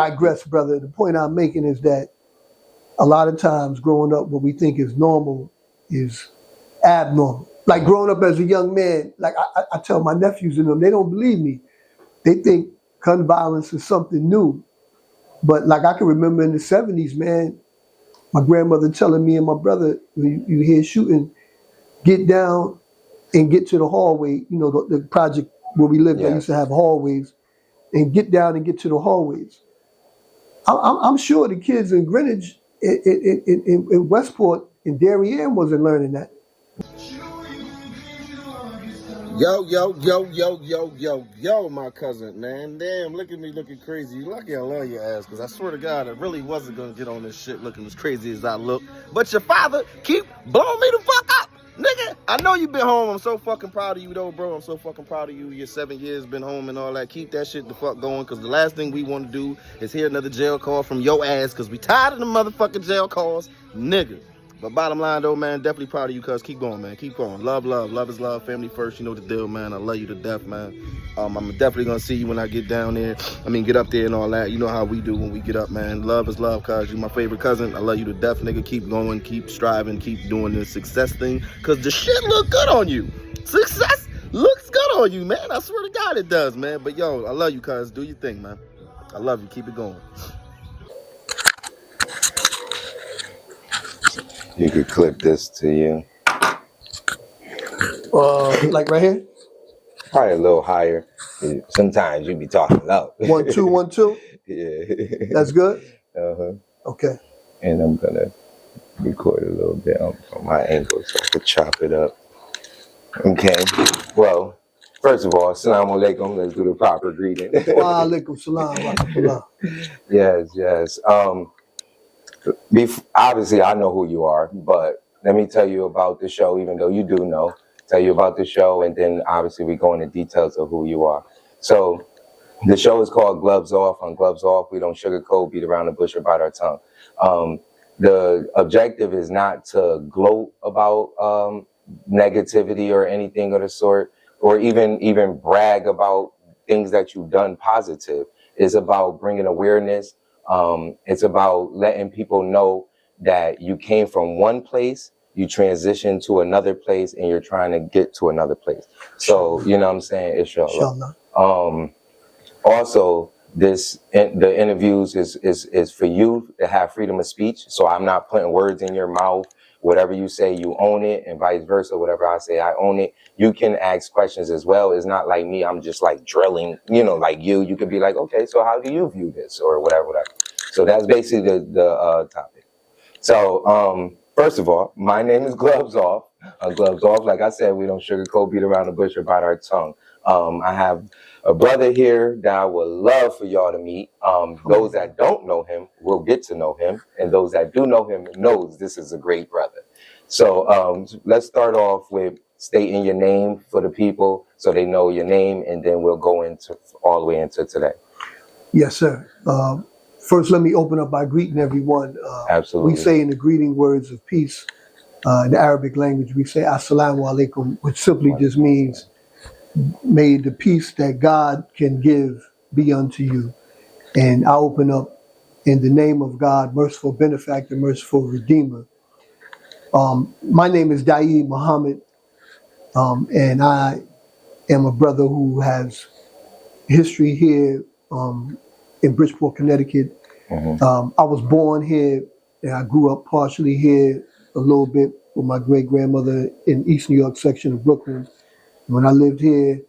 digress, brother. The point I'm making is that a lot of times growing up, what we think is normal is abnormal. Like growing up as a young man, like I tell my nephews and them, they don't believe me. They think gun violence is something new. But like I can remember in the 70s, man, my grandmother telling me and my brother, when you hear shooting, get down and get to the hallway. You know, the project where we lived, they used to have hallways, and get down and get to the hallways. I'm sure the kids in Greenwich, in Westport, in Darien wasn't learning that. Yo, my cousin, man. Damn, look at me looking crazy. You lucky I love your ass, because I swear to God, I really wasn't going to get on this shit looking as crazy as I look. But your father keep blowing me the fuck up, nigga. I know you been home. I'm so fucking proud of you, though, bro. I'm so fucking proud of you. Your 7 years been home and all that. Keep that shit the fuck going, because the last thing we want to do is hear another jail call from your ass, because we tired of the motherfucking jail calls, nigga. But bottom line, though, man, definitely proud of you, cuz. Keep going, man. Keep going. Love is love. Family first. You know the deal, man. I love you to death, man. I'm definitely going to see you when I get down there. Get up there and all that. You know how we do when we get up, man. Love is love, cuz. You my favorite cousin. I love you to death, nigga. Keep going. Keep striving. Keep doing this success thing, because the shit look good on you. Success looks good on you, man. I swear to God it does, man. But, yo, I love you, cuz. Do your thing, man. I love you. Keep it going. You could clip this to you. Like right here? Probably a little higher. Sometimes you be talking loud. 1 2 1 2. Yeah. That's good. Okay. And I'm gonna record a little bit on my angle so I could chop it up. Okay. Well, first of all, assalamu alaikum. Let's do the proper greeting. Wa alaikum salam wa rahmatullah. Yes. Obviously, I know who you are, but let me tell you about the show, even though you do know. Tell you about the show, and then obviously we go into details of who you are. So the show is called Gloves Off. On Gloves Off, we don't sugarcoat, beat around the bush, or bite our tongue. The objective is not to gloat about negativity or anything of the sort, or even brag about things that you've done positive. It's about bringing awareness. It's about letting people know that you came from one place, you transitioned to another place, and you're trying to get to another place. So, you know what I'm saying? Inshallah. Also, the interviews is for you to have freedom of speech. So I'm not putting words in your mouth. Whatever you say, you own it, and vice versa. Whatever I say, I own it. You can ask questions as well. It's not like me. I'm just like drilling, like you. You could be like, okay, so how do you view this, or whatever. So that's basically the topic. So first of all, my name is Gloves Off. Gloves Off, like I said, we don't sugarcoat, beat around the bush, or bite our tongue. I have a brother here that I would love for y'all to meet. Those that don't know him will get to know him, and those that do know him knows this is a great brother. So let's start off with stating your name for the people so they know your name, and then we'll go into all the way into today. Yes, sir. First, let me open up by greeting everyone. Absolutely. We say in the greeting words of peace, in the Arabic language, we say assalamu alaikum, which simply just means, may the peace that God can give be unto you. And I open up in the name of God, merciful benefactor, merciful redeemer. My name is Daeed Muhammad, and I am a brother who has history here in Bridgeport, Connecticut. I was born here, and I grew up partially here a little bit with my great-grandmother in East New York section of Brooklyn. When I lived here,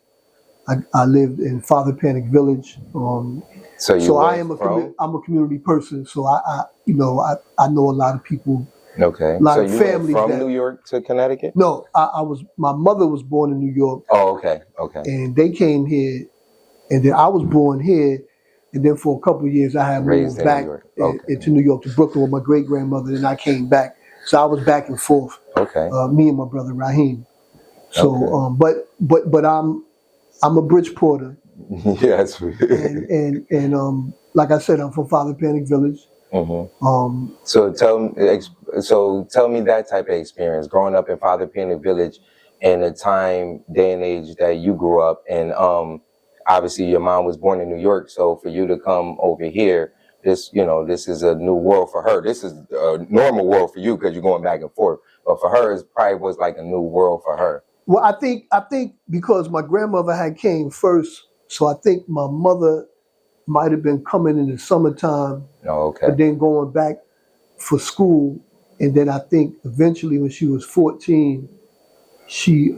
I lived in Father Panic Village. So I am I'm a community person, so I know a lot of people. Okay. A lot so of you families went from New York to Connecticut? No, my mother was born in New York. Oh, okay. And they came here, and then I was born here, and then for a couple of years I had moved back into New York to Brooklyn with my great-grandmother, and I came back. So I was back and forth. Okay. Me and my brother Raheem. So, but I'm a Bridgeporter. Yes. and like I said, I'm from Father Panic Village. So tell me that type of experience growing up in Father Panic Village in a day and age that you grew up, and obviously your mom was born in New York. So for you to come over here, this, you know, this is a new world for her. This is a normal world for you because you're going back and forth. But for her, it probably was like a new world for her. Well, I think because my grandmother had came first, so I think my mother might have been coming in the summertime, Oh, okay. but then going back for school. And then I think eventually when she was 14, she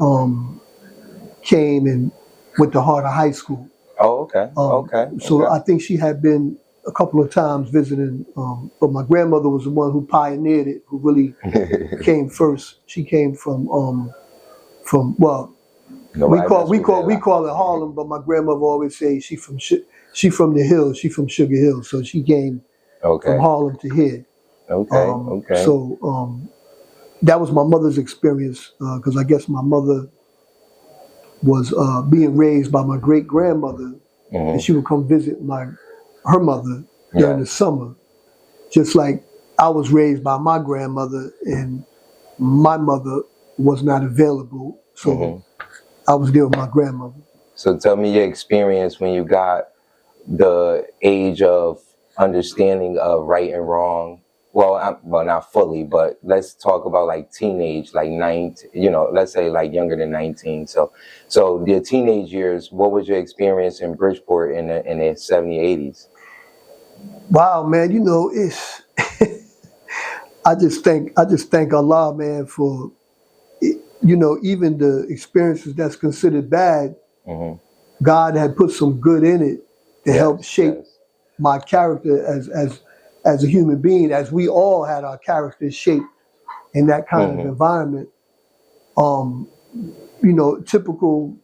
came and went to Harder High School. Oh, okay. Okay. So okay. I think she had been a couple of times visiting, but my grandmother was the one who pioneered it, who really came first. She came from well, No, we call it Harlem, but my grandmother always say she from the hills, she from Sugar Hill, so she came from Harlem to here. Okay. So that was my mother's experience, because I guess my mother was being raised by my great grandmother, and she would come visit her mother during the summer, just like I was raised by my grandmother, and my mother was not available, so I was there with my grandmother. So tell me your experience when you got the age of understanding of right and wrong. Well, not fully, but let's talk about like teenage, like 19, you know, let's say like younger than 19. So the teenage years, what was your experience in Bridgeport in the 70s, 80s? Wow, man, you know, it's I just thank Allah, man, for, you know, even the experiences that's considered bad, God had put some good in it to help shape my character as a human being, as we all had our characters shaped in that kind of environment. You know, typical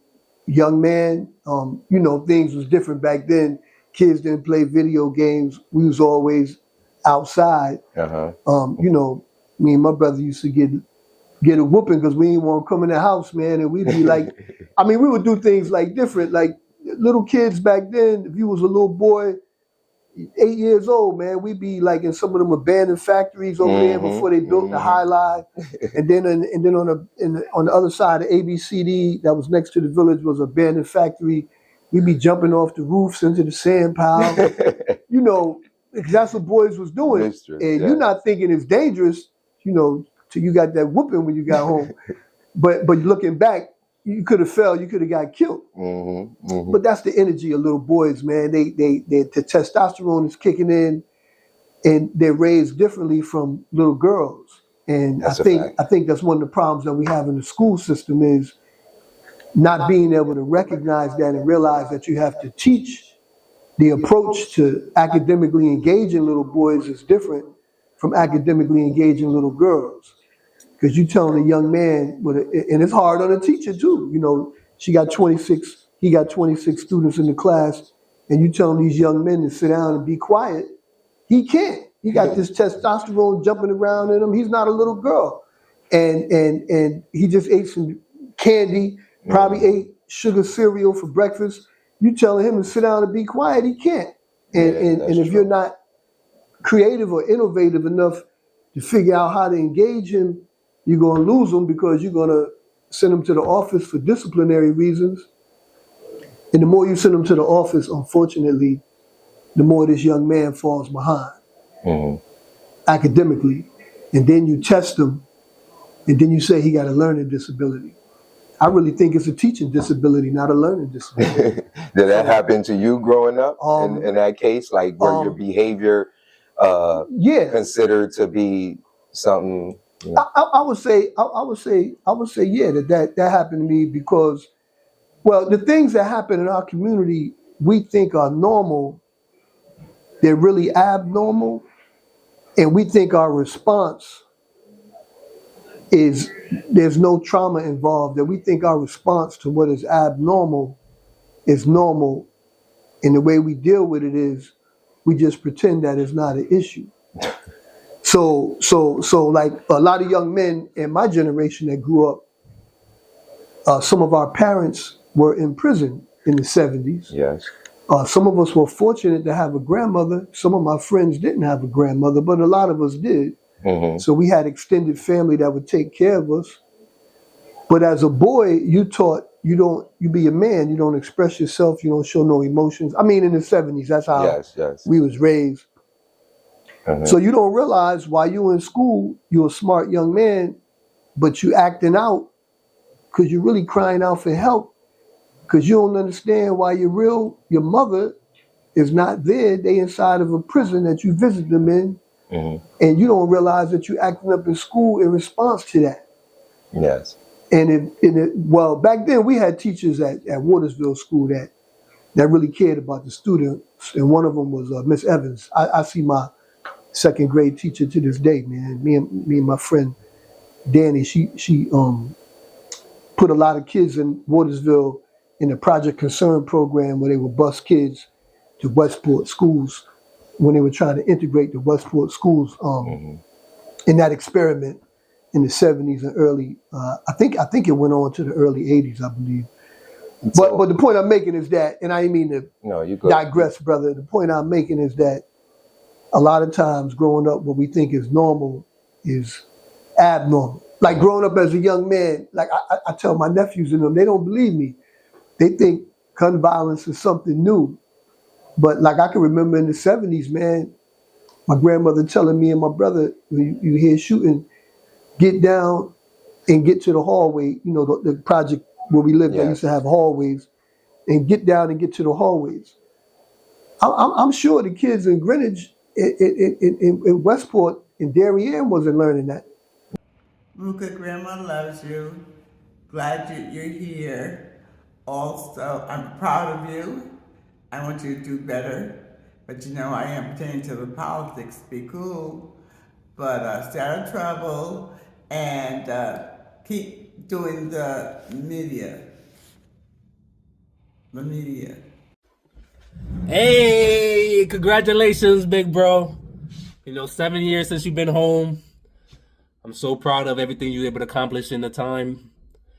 young man, you know, things was different back then. Kids didn't play video games. We was always outside. You know, me and my brother used to get a whooping because we didn't want to come in the house, man. And we'd be like, I mean, we would do things like different. Like little kids back then, if you was a little boy, 8 years old, man, we'd be like in some of them abandoned factories over there before they built the High Line. And then on the other side of ABCD, that was next to the village, was an abandoned factory. We'd be jumping off the roofs into the sand pile. You know, because that's what boys was doing. And you're not thinking it's dangerous, you know, till you got that whooping when you got home. But looking back, you could have fell, you could have got killed. But that's the energy of little boys, man. The testosterone is kicking in, and they're raised differently from little girls. And I think that's one of the problems that we have in the school system is not being able to recognize that and realize that you have to teach. The approach to academically engaging little boys is different from academically engaging little girls. Because you're telling a young man, and it's hard on a teacher too. You know, he got 26 students in the class, and you telling these young men to sit down and be quiet. He can't. He got this testosterone jumping around in him. He's not a little girl. And he just ate some candy, probably ate sugar cereal for breakfast. You telling him to sit down and be quiet, he can't. And if you're not creative or innovative enough to figure out how to engage him, you're going to lose him because you're going to send him to the office for disciplinary reasons. And the more you send him to the office, unfortunately, the more this young man falls behind academically. And then you test him, and then you say he got a learning disability. I really think it's a teaching disability, not a learning disability. Did that happen to you growing up in that case? Like, were your behavior considered to be something? You know? I would say, yeah, that happened to me because, well, the things that happen in our community we think are normal, they're really abnormal, and we think our response is there's no trauma involved, that we think our response to what is abnormal is normal, and the way we deal with it is we just pretend that it's not an issue. So like a lot of young men in my generation that grew up, some of our parents were in prison in the 70s. Yes. Some of us were fortunate to have a grandmother. Some of my friends didn't have a grandmother, but a lot of us did. So we had extended family that would take care of us. But as a boy, you taught you be a man, you don't express yourself, you don't show no emotions. I mean, in the 70s, that's how we was raised. So you don't realize while you're in school, you're a smart young man, but you acting out because you're really crying out for help because you don't understand why your mother is not there. They inside of a prison that you visit them in, and you don't realize that you're acting up in school in response to that. Yes. Well, back then we had teachers at Watersville School that really cared about the students, and one of them was Miss Evans. I see my second grade teacher to this day, man. Me and my friend Danny, she put a lot of kids in Watersville in the Project Concern program where they would bus kids to Westport schools when they were trying to integrate the Westport schools in that experiment in the 70s and early, I think it went on to the early 80s, I believe. But the point I'm making is that, and I didn't mean to digress, brother. The point I'm making is that a lot of times growing up, what we think is normal is abnormal. Like growing up as a young man, like I tell my nephews and them, they don't believe me. They think gun violence is something new. But like I can remember in the 70s, man, my grandmother telling me and my brother, when you hear shooting, get down and get to the hallway. You know, the project where we lived, they used to have hallways, and get down and get to the hallways. I'm sure the kids in Greenwich, in Westport, in Darien wasn't learning that. Luca, Grandma loves you. Glad you're here. Also, I'm proud of you. I want you to do better. But you know, I am pertaining to the politics. Be cool. But stay out of trouble and keep doing the media. The media. Hey, congratulations, big bro. 7 years since you've been home. I'm so proud of everything you were able to accomplish in the time.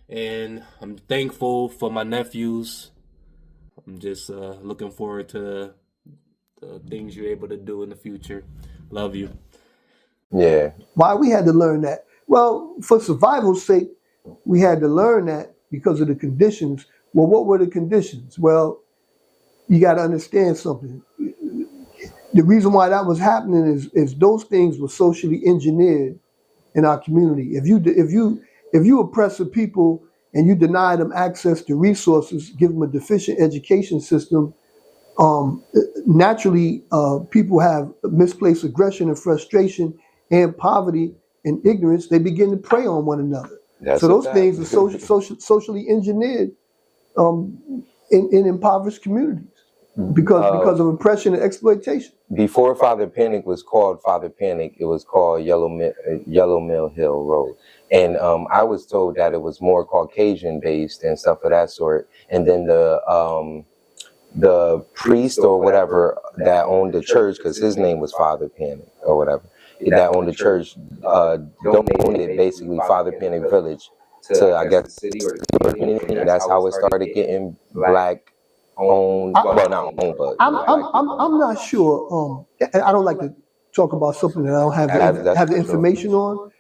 And I'm thankful for my nephews. I'm just looking forward to the things you're able to do in the future. Love you. Yeah. Why we had to learn that? Well, for survival's sake, we had to learn that because of the conditions. Well, what were the conditions? Well, you got to understand something. The reason why that was happening is those things were socially engineered in our community. If you oppress the people and you deny them access to resources, give them a deficient education system, naturally people have misplaced aggression and frustration and poverty and ignorance. They begin to prey on one another. So those things are socially engineered in impoverished communities because of oppression and exploitation. Before Father Panic was called Father Panic, it was called Yellow Mill Hill Road. And I was told that it was more Caucasian based and stuff of that sort. And then the priest or whatever that owned the church, because his name was Father Panic or whatever, that owned the church, donated basically Father Panic Village to, I guess, the city or the community. And that's how it started getting black owned. Well, not owned, but I'm not sure. I don't like to talk about something that I don't have the information on.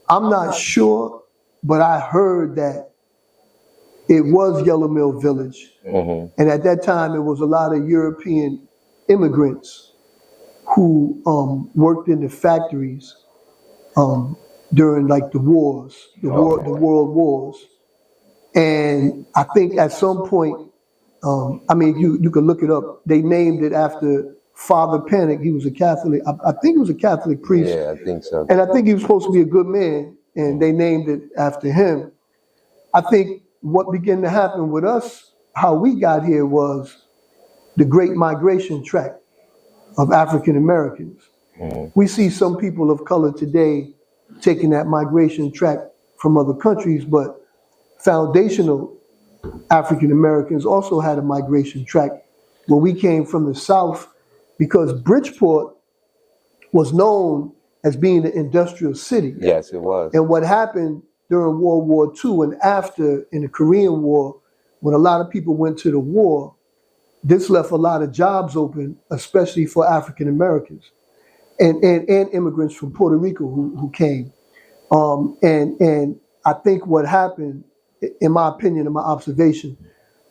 I'm not sure, but I heard that it was Yellow Mill Village, and at that time it was a lot of European immigrants who worked in the factories during like the wars, the world wars, and I think at some point. I mean, you can look it up. They named it after Father Panic. He was a Catholic. I think he was a Catholic priest. Yeah, I think so. And I think he was supposed to be a good man, and they named it after him. I think what began to happen with us, how we got here, was the Great Migration tract of African Americans. We see some people of color today taking that migration tract from other countries, but foundational African Americans also had a migration tract where we came from the South, because Bridgeport was known as being an industrial city. Yes, it was. And what happened during World War II and after in the Korean War, when a lot of people went to the war, this left a lot of jobs open, especially for African Americans and immigrants from Puerto Rico who came. And I think what happened, in my opinion, in my observation,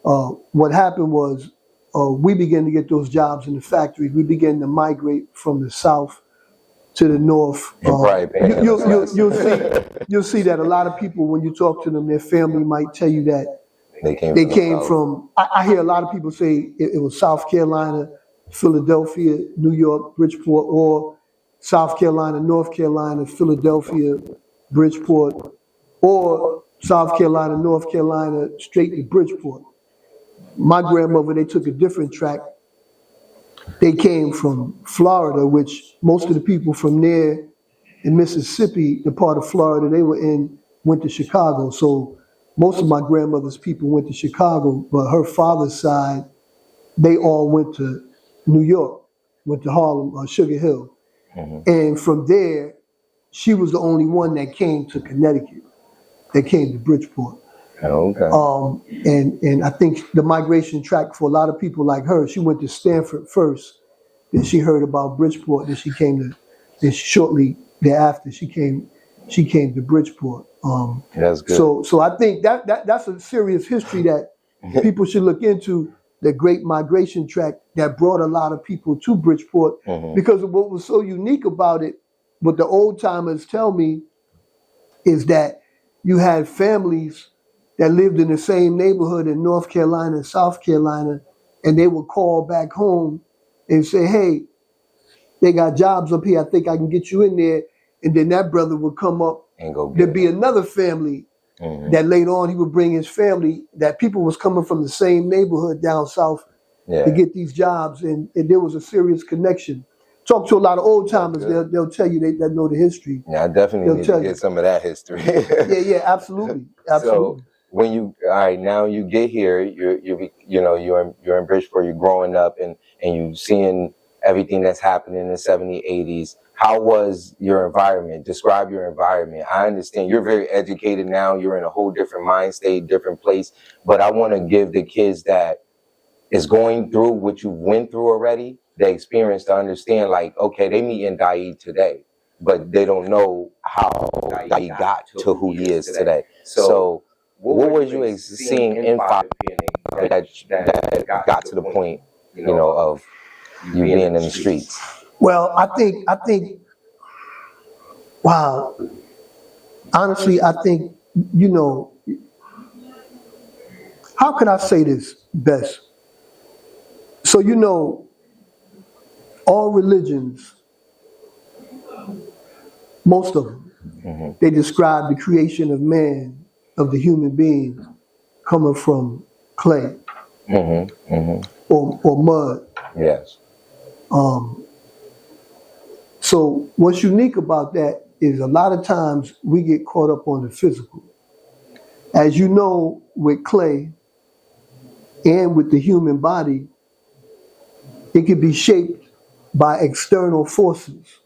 what happened was we began to get those jobs in the factories. We began to migrate from the South to the north. You'll see that a lot of people, when you talk to them, their family might tell you that they came from. I hear a lot of people say it was South Carolina, Philadelphia, New York, Bridgeport, or South Carolina, North Carolina, Philadelphia, Bridgeport, or South Carolina, North Carolina, straight to Bridgeport. My grandmother, they took a different track. They came from Florida, which most of the people from there in Mississippi, the part of Florida they were in, went to Chicago. So most of my grandmother's people went to Chicago, but her father's side, they all went to New York, went to Harlem, Sugar Hill. And from there, she was the only one that came to Connecticut, that came to Bridgeport. And I think the migration track for a lot of people like her, she went to Stanford first, then she heard about Bridgeport, then she came to, then shortly thereafter she came to Bridgeport. That's good. So I think that's a serious history that people should look into, the Great Migration Tract that brought a lot of people to Bridgeport, because of what was so unique about it. What the old timers tell me is that you had families that lived in the same neighborhood in North Carolina and South Carolina, and they would call back home and say, hey, they got jobs up here, I think I can get you in there. And then that brother would come up, and go there'd be another family that later on he would bring his family, that people was coming from the same neighborhood down south to get these jobs, and there was a serious connection. Talk to a lot of old timers, they'll tell you that know the history. Yeah, I definitely need to get some of that history. yeah, absolutely. So when you, all right, now you get here, you're in Bridgeport, you're growing up, and you seeing everything that's happening in the 70s, 80s. How was your environment? Describe your environment. I understand you're very educated now. You're in a whole different mind state, different place. But I want to give the kids that is going through what you went through already, the experience, to understand, like, okay, they meet in Daid today, but they don't know how he got to who he is today. So what were you seeing in that got to the point, of you being in the streets? Well, I think, wow, honestly, I think, how can I say this best? So, all religions, most of them, they describe the creation of man, of the human being, coming from clay or mud. Yes. So what's unique about that is a lot of times we get caught up on the physical. As you know, with clay and with the human body, it can be shaped by external forces.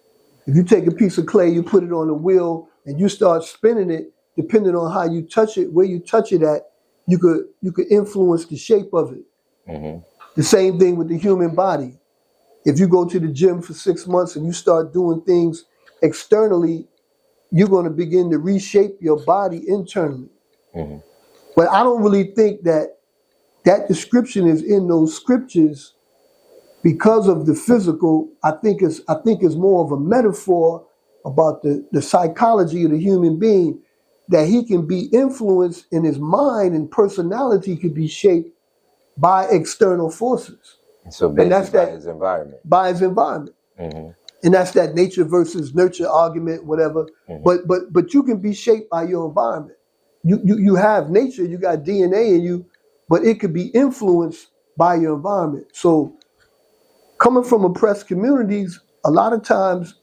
If you take a piece of clay, you put it on a wheel, and you start spinning it, depending on how you touch it, where you touch it at, you could influence the shape of it. The same thing with the human body. If you go to the gym for 6 months and you start doing things externally, you're going to begin to reshape your body internally. But I don't really think that description is in those scriptures because of the physical. I think it's more of a metaphor about the psychology of the human being, that he can be influenced in his mind, and personality could be shaped by external forces. So basically by his environment. By his environment. And that's that nature versus nurture argument, whatever. But you can be shaped by your environment. You have nature, you got DNA in you, but it could be influenced by your environment. So coming from oppressed communities, a lot of times,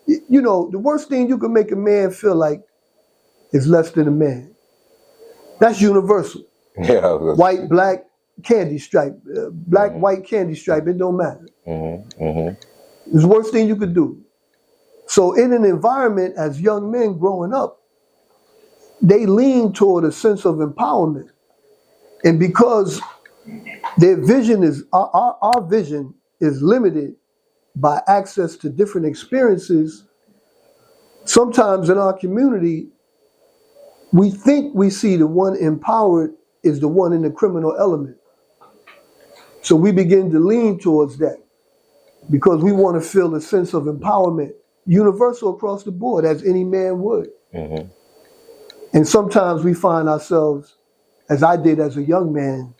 the worst thing you can make a man feel like is less than a man. That's universal. Yeah. White, black, candy stripe, black, white, candy stripe, it don't matter. It's the worst thing you could do. So in an environment, as young men growing up, they lean toward a sense of empowerment. And because their vision is, our vision is limited by access to different experiences, sometimes in our community, we think we see the one empowered is the one in the criminal element. So we begin to lean towards that because we want to feel a sense of empowerment. universal across the board, as any man would. Mm-hmm. And sometimes we find ourselves, as I did as a young man,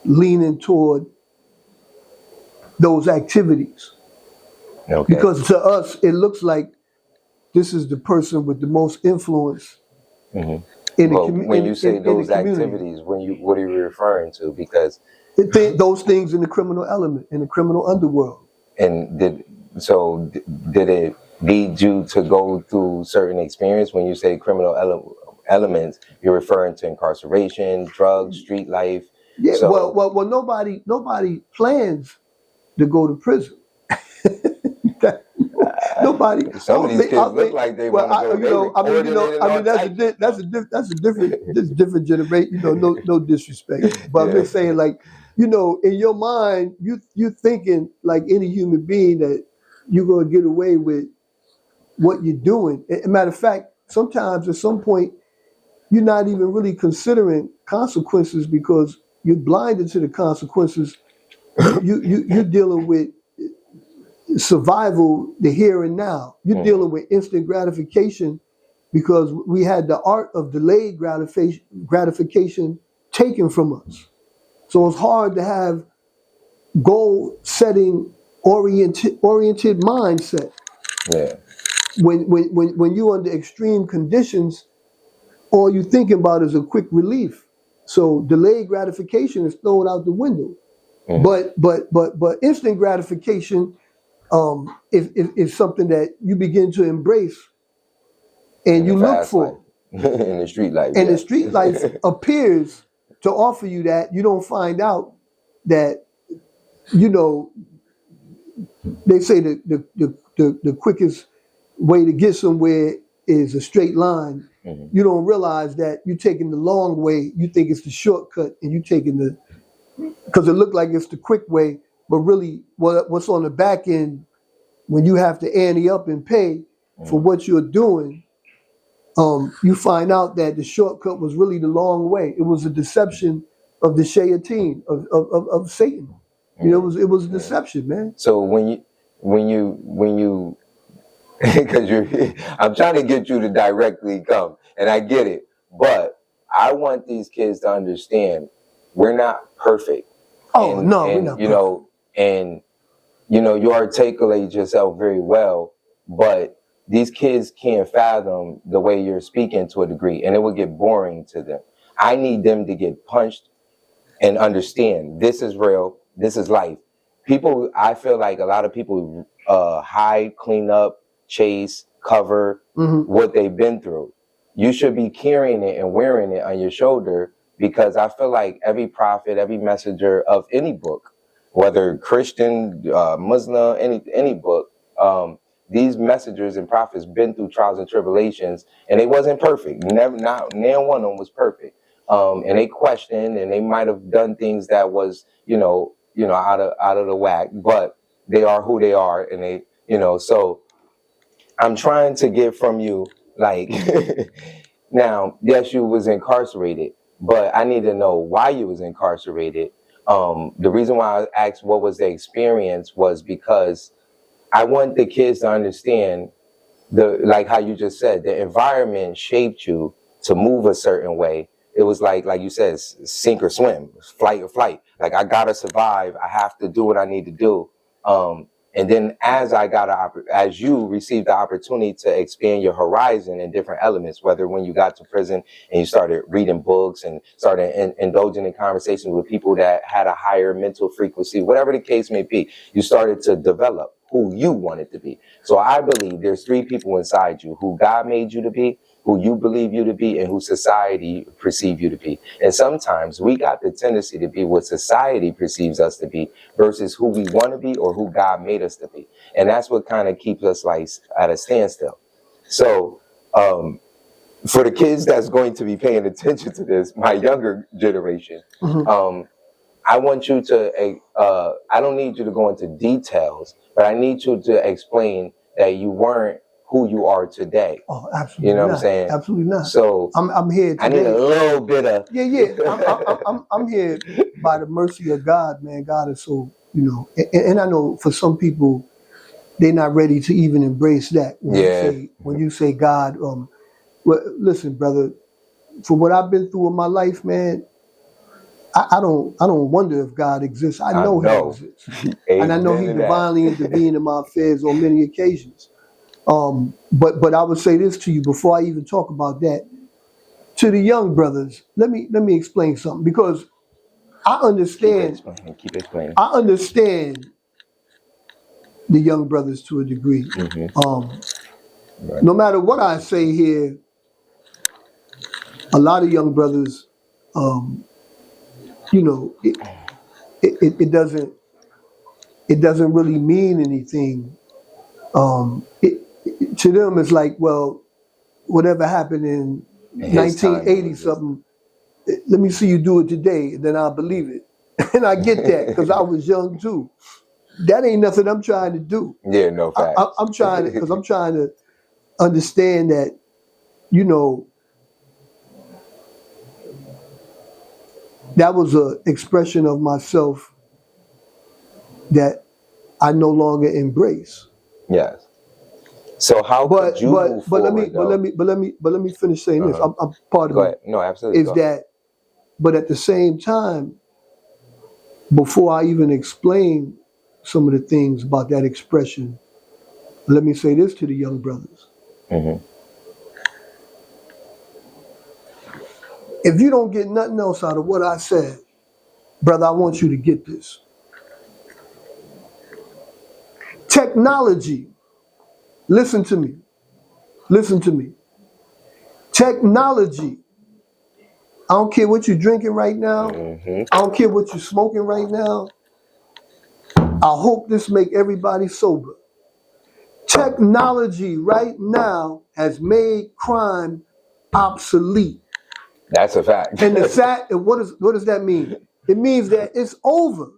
leaning toward those activities. Okay. Because to us, it looks like this is the person with the most influence Mm-hmm. in the Well, community. when you say those activities, what are you referring to? Because Those things in the criminal element, in the criminal underworld. and did it lead you to go through certain experience? When you say criminal elements, you're referring to incarceration, drugs, street life. Yeah. So, Well. Nobody plans to go to prison. Nobody. some of these kids look like they want to go. That's a different generation. No disrespect, but I'm just saying, like, in your mind, you thinking like any human being that you're gonna get away with what you're doing. As a matter of fact, sometimes at some point, you're not even really considering consequences because you're blinded to the consequences. You're dealing with survival, the here and now. You're dealing with instant gratification because we had the art of delayed gratification taken from us. So it's hard to have goal-setting oriented mindset. Yeah. When you're under extreme conditions, all you're thinking about is a quick relief. So delayed gratification is thrown out the window. But instant gratification is something that you begin to embrace and you look for. In the street life. And the street life appears to offer you that. You don't find out that, they say the quickest way to get somewhere is a straight line. Mm-hmm. You don't realize that you're taking the long way. You think it's the shortcut, and you're taking because it looked like it's the quick way, but really what's on the back end when you have to ante up and pay for what you're doing, you find out that the shortcut was really the long way. It was a deception of the shayateen, of Satan. It was a deception, man. So when you because I'm trying to get you to directly come, and I get it, but I want these kids to understand we're not perfect. Oh, no, we're not perfect. You articulate yourself very well, but these kids can't fathom the way you're speaking to a degree, and it would get boring to them. I need them to get punched and understand this is real, this is life. I feel like a lot of people hide, clean up, chase, cover what they've been through. You should be carrying it and wearing it on your shoulder, because I feel like every prophet, every messenger of any book, whether Christian, Muslim, any book, these messengers and prophets been through trials and tribulations, and they wasn't perfect. Not one of them was perfect. And they questioned, and they might have done things that was, out of the whack, but they are who they are, and they, so I'm trying to get from you, like, now, yes, you was incarcerated, but I need to know why you was incarcerated. The reason why I asked what was the experience was because I want the kids to understand like how you just said, the environment shaped you to move a certain way. It was like you said, sink or swim, flight or flight. Like, I gotta survive. I have to do what I need to do. And then as you received the opportunity to expand your horizon in different elements, whether when you got to prison and you started reading books and started indulging in conversations with people that had a higher mental frequency, whatever the case may be, you started to develop who you wanted to be. So I believe there's three people inside you: who God made you to be, who you believe you to be, and who society perceive you to be. And sometimes we got the tendency to be what society perceives us to be versus who we want to be or who God made us to be. And that's what kind of keeps us like at a standstill. So for the kids that's going to be paying attention to this, my younger generation, I want you to, I don't need you to go into details, but I need you to explain that you weren't who you are today. Oh, absolutely. You know not. what I'm saying? Absolutely not. So I'm here today. I need a little bit of. Yeah. I'm here by the mercy of God, man. God is so, and I know for some people, they're not ready to even embrace that. When you say God, well, listen, brother, for what I've been through in my life, man, I don't wonder if God exists. I know He exists, and I know He divinely intervened in my affairs on many occasions. But I would say this to you before I even talk about that. To the young brothers, let me explain something, because I understand. Keep explaining. I understand the young brothers to a degree. Right. No matter what I say here, a lot of young brothers, you know, it doesn't really mean anything. To them, it's like, well, whatever happened in 1980 something, let me see you do it today, and then I'll believe it. And I get that, because I was young too. That ain't nothing I'm trying to do. Yeah, no facts. I'm trying to understand that, you know, that was an expression of myself that I no longer embrace. Yes. So how could you move forward? Let me finish saying this. I'm part of it. No, absolutely. Is that, but at the same time, before I even explain some of the things about that expression, let me say this to the young brothers. If you don't get nothing else out of what I said, brother, I want you to get this. Technology, listen to me. Listen to me. Technology, I don't care what you're drinking right now. I don't care what you're smoking right now. I hope this make everybody sober. Technology right now has made crime obsolete. That's a fact. And what does that mean? It means that it's over.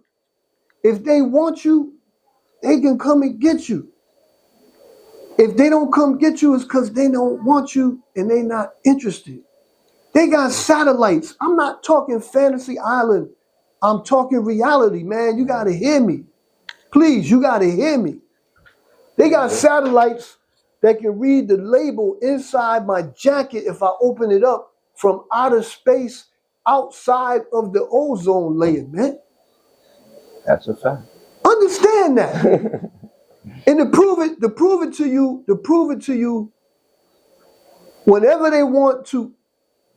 If they want you, they can come and get you. If they don't come get you, it's because they don't want you and they're not interested. They got satellites. I'm not talking fantasy island. I'm talking reality, man. You got to hear me. Please, you got to hear me. They got satellites that can read the label inside my jacket if I open it up from outer space outside of the ozone layer, man. That's a fact. Understand that. And to prove it to you, whenever they want to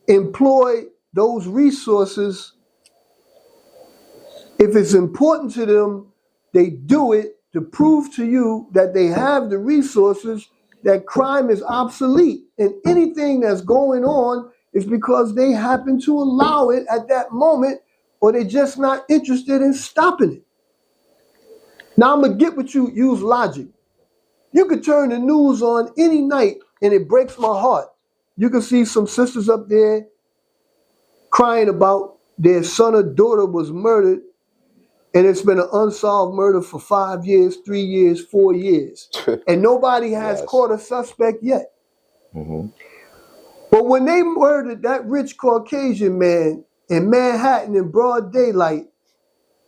employ those resources, if it's important to them, they do it to prove to you that they have the resources, that crime is obsolete. And anything that's going on is because they happen to allow it at that moment, or they're just not interested in stopping it. Now I'm going to get with you, use logic. You could turn the news on any night and it breaks my heart. You can see some sisters up there crying about their son or daughter was murdered, and it's been an unsolved murder for 5 years, 3 years, 4 years. And nobody has caught a suspect yet. But when they murdered that rich Caucasian man in Manhattan in broad daylight,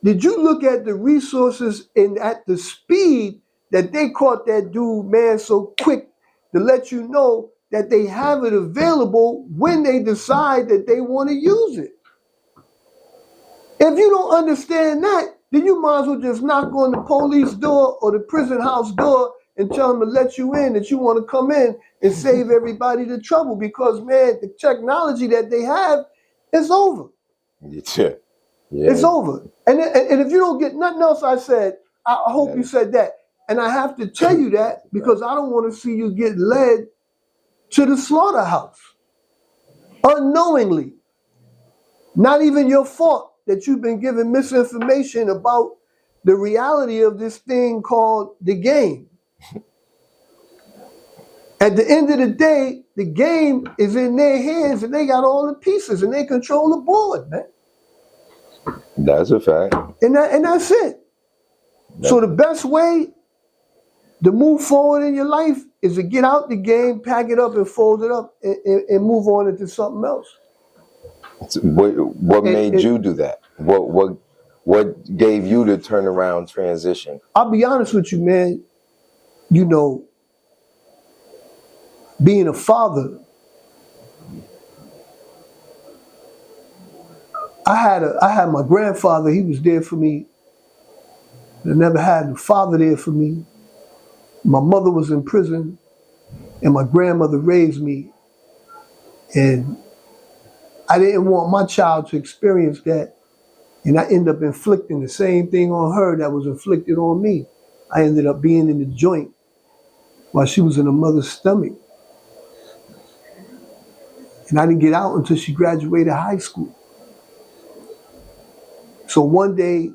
did you look at the resources and at the speed that they caught that dude, man, so quick to let you know that they have it available when they decide that they want to use it? If you don't understand that, then you might as well just knock on the police door or the prison house door and tell them to let you in, that you want to come in and save everybody the trouble, because, man, the technology that they have is over. It's over. And if you don't get nothing else I said, I hope you said that. And I have to tell you that because I don't want to see you get led to the slaughterhouse unknowingly. Not even your fault that you've been given misinformation about the reality of this thing called the game. At the end of the day, the game is in their hands and they got all the pieces and they control the board, man. That's a fact. And that's it. So the best way to move forward in your life is to get out the game, pack it up and fold it up and move on into something else. What made you do that? What gave you the turnaround transition? I'll be honest with you, man. you know, being a father, I had my grandfather. He was there for me. I never had a father there for me. My mother was in prison, and my grandmother raised me. And I didn't want my child to experience that. And I ended up inflicting the same thing on her that was inflicted on me. I ended up being in the joint while she was in her mother's stomach. And I didn't get out until she graduated high school. So one day,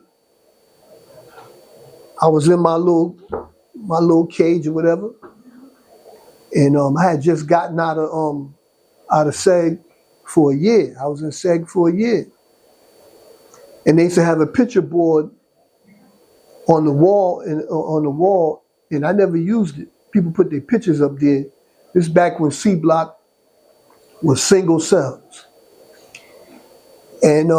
I was in my little cage or whatever, and I had just gotten out of SEG for a year. I was in SEG for a year, and they used to have a picture board on the wall, and I never used it. People put their pictures up there. This is back when C Block was single cells, and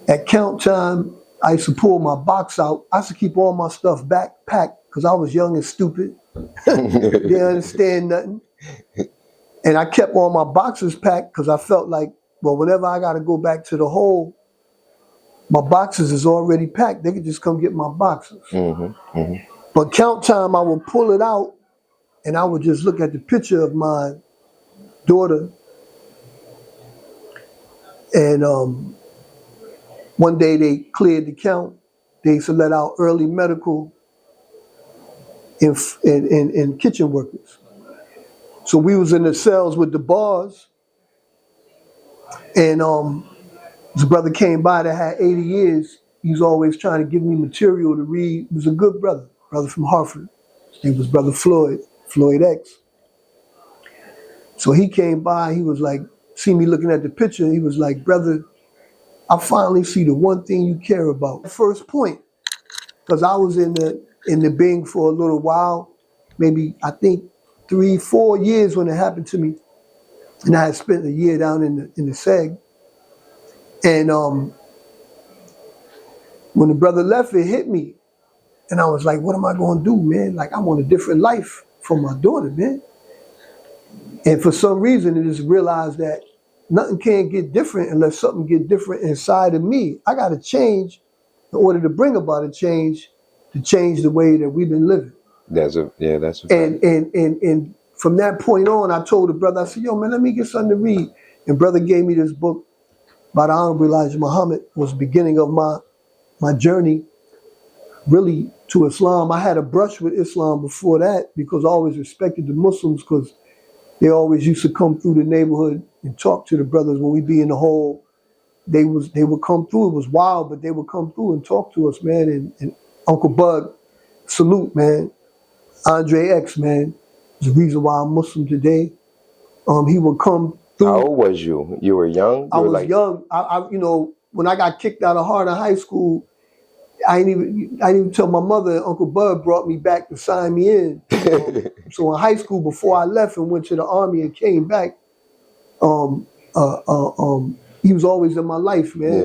at count time, I used to pull my box out. I used to keep all my stuff backpacked because I was young and stupid. Didn't understand nothing. And I kept all my boxes packed because I felt like, well, whenever I got to go back to the hole, my boxes is already packed. They could just come get my boxes. But count time, I would pull it out and I would just look at the picture of my daughter. And one day they cleared the count. They used to let out early medical in kitchen workers. So we was in the cells with the bars, and this brother came by that had 80 years. He was always trying to give me material to read. He was a good brother from Hartford. His name was Brother Floyd X. So he came by, he was like, see me looking at the picture, he was like, brother, I finally see the one thing you care about. First point, because I was in the Bing for a little while, maybe I think 3-4 years when it happened to me, and I had spent a year down in the SEG. And when the brother left, it hit me, and I was like, what am I going to do, man? Like, I want a different life for my daughter, man. And for some reason, I just realized that nothing can get different unless something get different inside of me. I got to change in order to bring about a change, to change the way that we've been living. That's a fact. And from that point on, I told the brother, I said, yo, man, let me get something to read. And brother gave me this book by the Honorable Elijah Muhammad. It was the beginning of my journey, really, to Islam. I had a brush with Islam before that because I always respected the Muslims because they always used to come through the neighborhood and talk to the brothers when we be in the hole. They would come through. It was wild, but they would come through and talk to us, man. And Uncle Bud, salute, man. Andre X, man, is the reason why I'm Muslim today. He would come through. How old was you? You were young? I was young. I when I got kicked out of Harder High School, I didn't even tell my mother. Uncle Bud brought me back to sign me in. So in high school, before I left and went to the Army and came back, he was always in my life, man.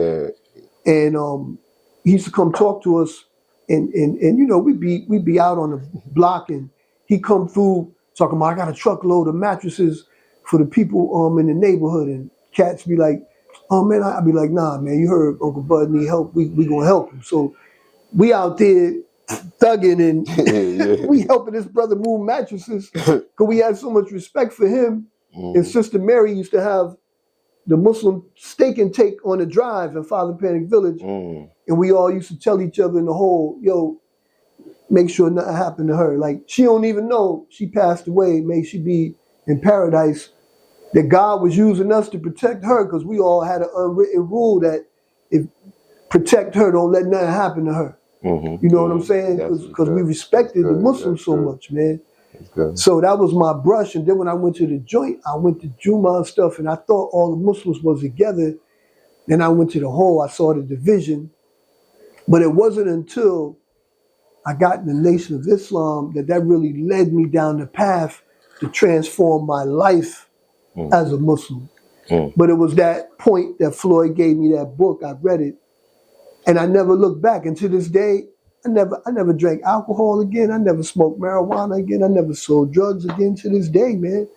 Yeah. And he used to come talk to us, and we'd be out on the block, and he'd come through talking about, I got a truckload of mattresses for the people in the neighborhood, and cats be like, oh man, I'd be like, nah, man, you heard Uncle Bud need help, we gonna help him. So we out there thugging and we helping this brother move mattresses because we had so much respect for him. And Sister Mary used to have the Muslim steak and take on the drive in Father Panic Village. And we all used to tell each other in the hole, yo, make sure nothing happened to her. Like, she don't even know she passed away. May she be in paradise. That God was using us to protect her because we all had an unwritten rule that if protect her, don't let nothing happen to her. You know what I'm saying? Because we respected the Muslims so much, man. So that was my brush. And then when I went to the joint, I went to Juma and stuff, and I thought all the Muslims was together. Then I went to the hole, I saw the division. But it wasn't until I got in the Nation of Islam that really led me down the path to transform my life as a Muslim. But it was that point that Floyd gave me that book. I read it, and I never looked back. And to this day, I never drank alcohol again. I never smoked marijuana again. I never sold drugs again to this day, man.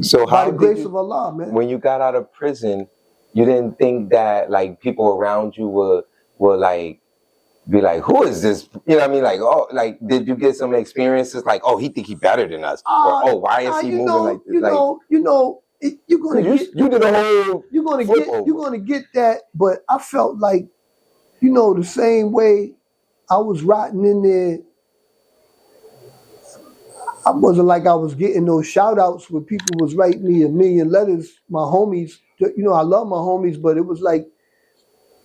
So By how the did grace you, of Allah, man. when you got out of prison, you didn't think that like people around you were like be like, who is this? You know what I mean? Like, oh, like, did you get some experiences like, oh, he think he better than us, or oh, why is he moving like this? You're gonna get you did a whole you're gonna flip get over. you're gonna get that. But I felt like, the same way I was rotting in there. I wasn't like I was getting those shout outs where people was writing me a million letters, my homies. I love my homies, but it was like,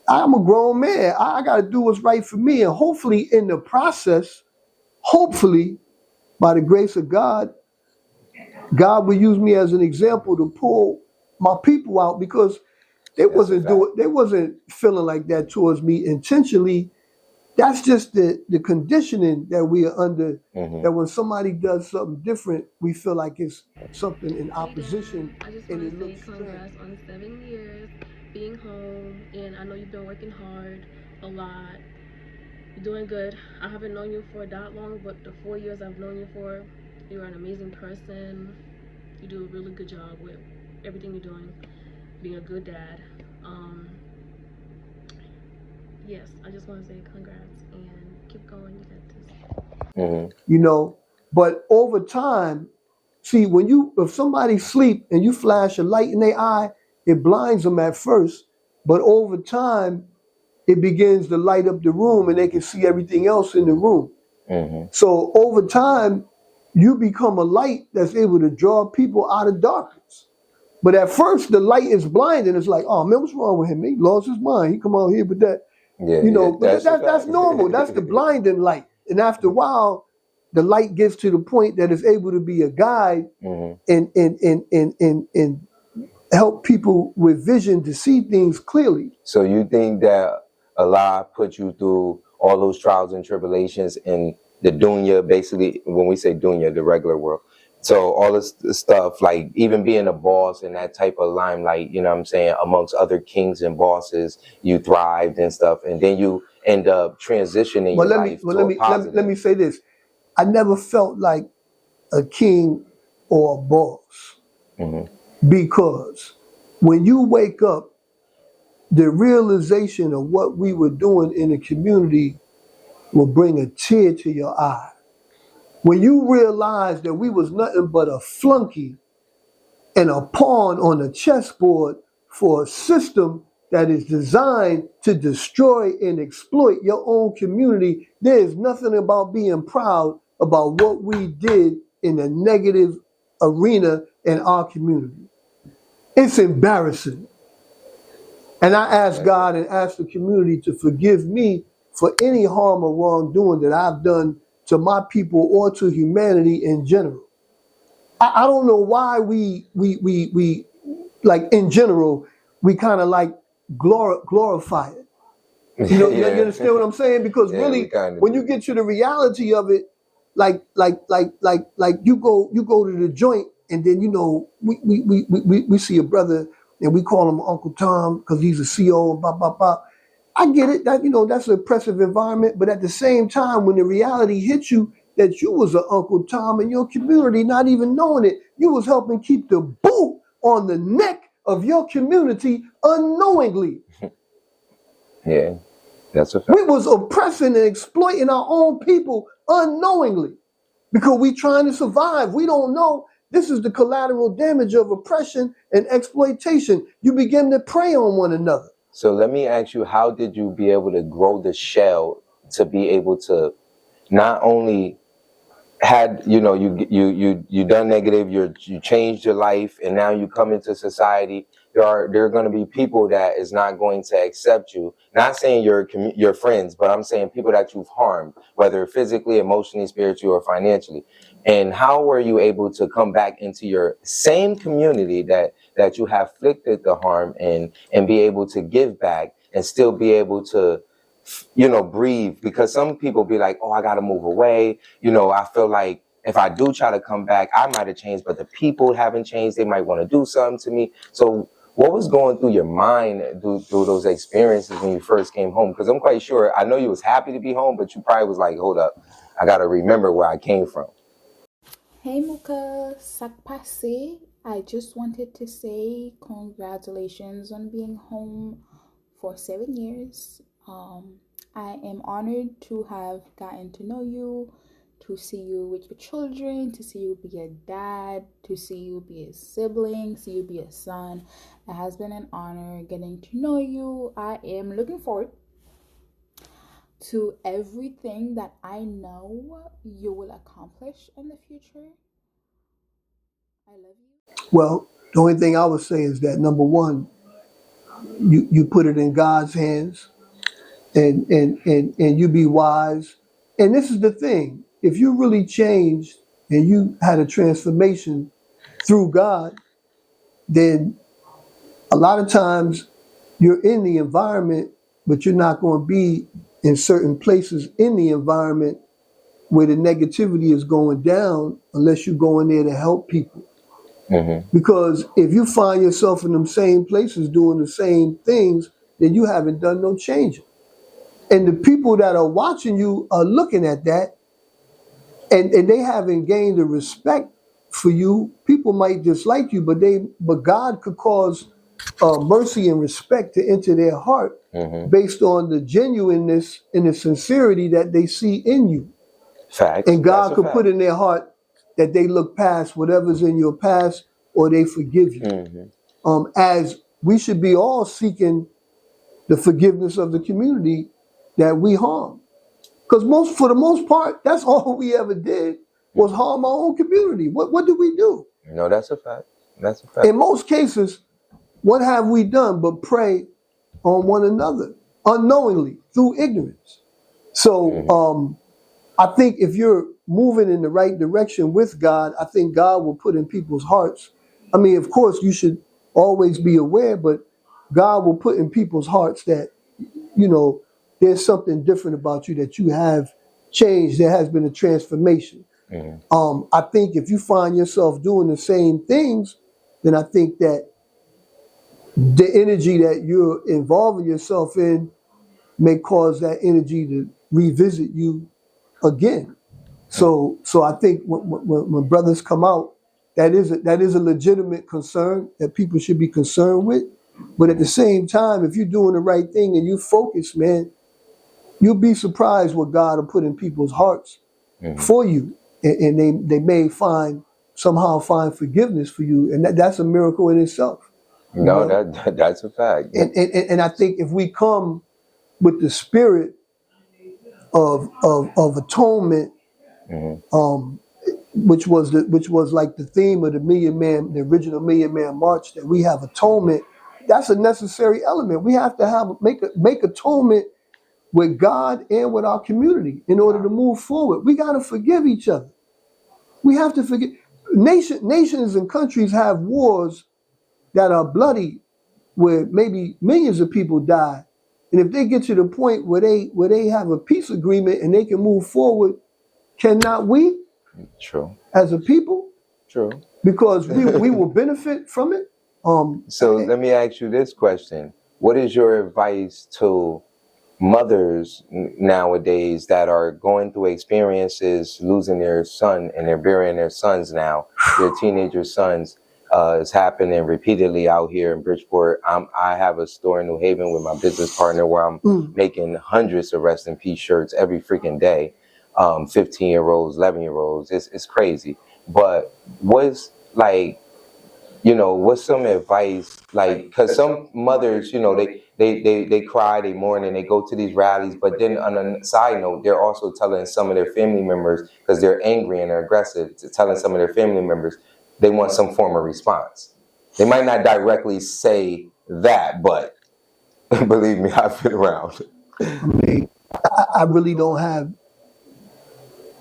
I'm a grown man. I got to do what's right for me. And hopefully in the process, hopefully by the grace of God, God will use me as an example to pull my people out, because they wasn't feeling like that towards me intentionally. That's just the conditioning that we are under, that when somebody does something different, we feel like it's something in opposition. I just and want it to say looks congrats on 7 years being home, and I know you've been working hard a lot. You're doing good. I haven't known you for that long, but the 4 years I've known you for, you're an amazing person. You do a really good job with everything you're doing, being a good dad. Yes, I just want to say congrats and keep going. You got this. But over time, see, if somebody sleep and you flash a light in their eye, it blinds them at first, but over time, it begins to light up the room and they can see everything else in the room. So over time, you become a light that's able to draw people out of darkness. But at first, the light is blind and it's like, oh man, what's wrong with him? He lost his mind. He come out here with that. But that's normal. That's the blinding light. And after a while, the light gets to the point that it's able to be a guide and help people with vision to see things clearly. So you think that Allah put you through all those trials and tribulations in the dunya, basically, when we say dunya, the regular world. So all this stuff, like even being a boss and that type of limelight, you know what I'm saying, amongst other kings and bosses, you thrived and stuff, and then you end up transitioning your life to a positive. Let me say this. I never felt like a king or a boss, because when you wake up, the realization of what we were doing in the community will bring a tear to your eye. When you realize that we was nothing but a flunky and a pawn on a chessboard for a system that is designed to destroy and exploit your own community, there is nothing about being proud about what we did in a negative arena in our community. It's embarrassing. And I ask God and ask the community to forgive me for any harm or wrongdoing that I've done to my people or to humanity in general. I don't know why we like in general, we kind of like glorify it. You understand what I'm saying? Because really, when you get to the reality of it, like you go to the joint, and then we see a brother and we call him Uncle Tom because he's a CO and blah blah blah. I get it, that that's an oppressive environment, but at the same time, when the reality hits you that you was an Uncle Tom in your community, not even knowing it, you was helping keep the boot on the neck of your community unknowingly. Yeah, that's a fact. We was oppressing and exploiting our own people unknowingly because we trying to survive. We don't know. This is the collateral damage of oppression and exploitation. You begin to prey on one another. So let me ask you, how did you be able to grow the shell to be able to not only had, you done negative, you changed your life, and now you come into society, there are going to be people that is not going to accept you. Not saying your friends, but I'm saying people that you've harmed, whether physically, emotionally, spiritually, or financially. And how were you able to come back into your same community that you have inflicted the harm and be able to give back and still be able to, breathe? Because some people be like, oh, I got to move away. I feel like if I do try to come back, I might have changed, but the people haven't changed. They might want to do something to me. So What was going through your mind through those experiences when you first came home? Because I'm quite sure, I know you was happy to be home, but you probably was like, hold up, I got to remember where I came from. Hey Muka, Sakpase. I just wanted to say congratulations on being home for 7 years. I am honored to have gotten to know you, to see you with your children, to see you be a dad, to see you be a sibling, see you be a son. It has been an honor getting to know you. I am looking forward to everything that I know you will accomplish in the future. I love you. Well, the only thing I would say is that number one, you put it in God's hands, and you be wise. And this is the thing: if you really changed and you had a transformation through God, then a lot of times you're in the environment, but you're not going to be in certain places in the environment where the negativity is going down unless you go in there to help people. Mm-hmm. Because if you find yourself in them same places doing the same things, then you haven't done no changing. And the people that are watching you are looking at that, and they haven't gained a respect for you. People might dislike you, but God could cause mercy and respect to enter their heart based on the genuineness and the sincerity that they see in you. Facts. And God That's a could fact. put in their heart that they look past whatever's in your past, or they forgive you. As we should be all seeking the forgiveness of the community that we harm. Because for the most part, that's all we ever did was harm our own community. What did we do? No, that's a fact. That's a fact. In most cases, what have we done but prey on one another unknowingly through ignorance? So I think if you're moving in the right direction with God, I think God will put in people's hearts. I mean, of course, you should always be aware, but God will put in people's hearts that, you know, there's something different about you, that you have changed. There has been a transformation. I think if you find yourself doing the same things, then I think that the energy that you're involving yourself in may cause that energy to revisit you again. So I think when brothers come out, that is a legitimate concern that people should be concerned with. But at the same time, if you're doing the right thing and you focus, man, you'll be surprised what God will put in people's hearts for you, and they may somehow find forgiveness for you, and that's a miracle in itself. No, that's a fact. And I think if we come with the spirit of atonement, which was like the theme of the original Million Man March, that we have atonement. That's a necessary element. We have to make atonement with God and with our community in order to move forward. We got to forgive each other. We have to forgive. Nations and countries have wars that are bloody, where maybe millions of people die. And if they get to the point where they have a peace agreement and they can move forward, cannot we? True. As a people? True. Because we will benefit from it. So let me ask you this question. What is your advice to mothers nowadays that are going through experiences, losing their son, and they're burying their sons now, their teenager sons? It's happening repeatedly out here in Bridgeport. I have a store in New Haven with my business partner where I'm making hundreds of rest in peace shirts every freaking day. 15-year-olds, 11-year-olds. It's crazy. But what's some advice, because some mothers, they cry, they mourn, and they go to these rallies. But then on a side note, they're also telling some of their family members, because they're angry and they're aggressive, telling some of their family members they want some form of response. They might not directly say that, but believe me, I've been around. I mean, I really don't have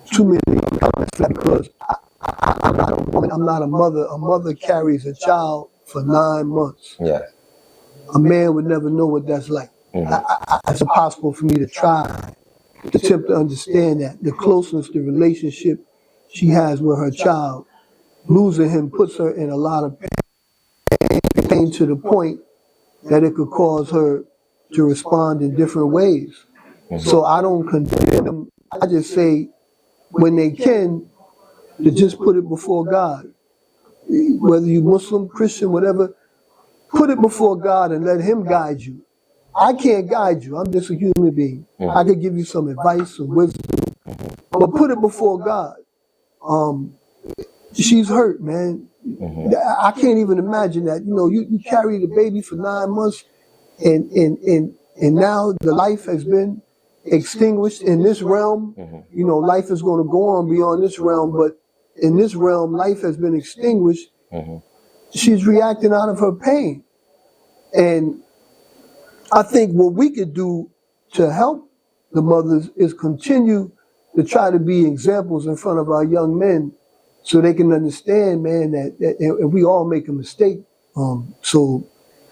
too many comments for that, because I'm not a woman. I'm not a mother. A mother carries a child for 9 months. Yeah. A man would never know what that's like. It's impossible for me to try to attempt to understand that. The closeness, the relationship she has with her child, losing him puts her in a lot of pain inflamed to the point that it could cause her to respond in different ways. So I don't condemn them. I just say when they can, to just put it before God. Whether you Muslim, Christian, whatever, put it before God and let Him guide you. I can't guide you. I'm just a human being. I could give you some advice, some wisdom, but put it before God. She's hurt, man. I can't even imagine that. You know, you carry the baby for 9 months, and now the life has been extinguished in this realm. You know, life is going to go on beyond this realm, but in this realm, life has been extinguished. She's reacting out of her pain. And I think what we could do to help the mothers is continue to try to be examples in front of our young men so they can understand, man, that we all make a mistake. So,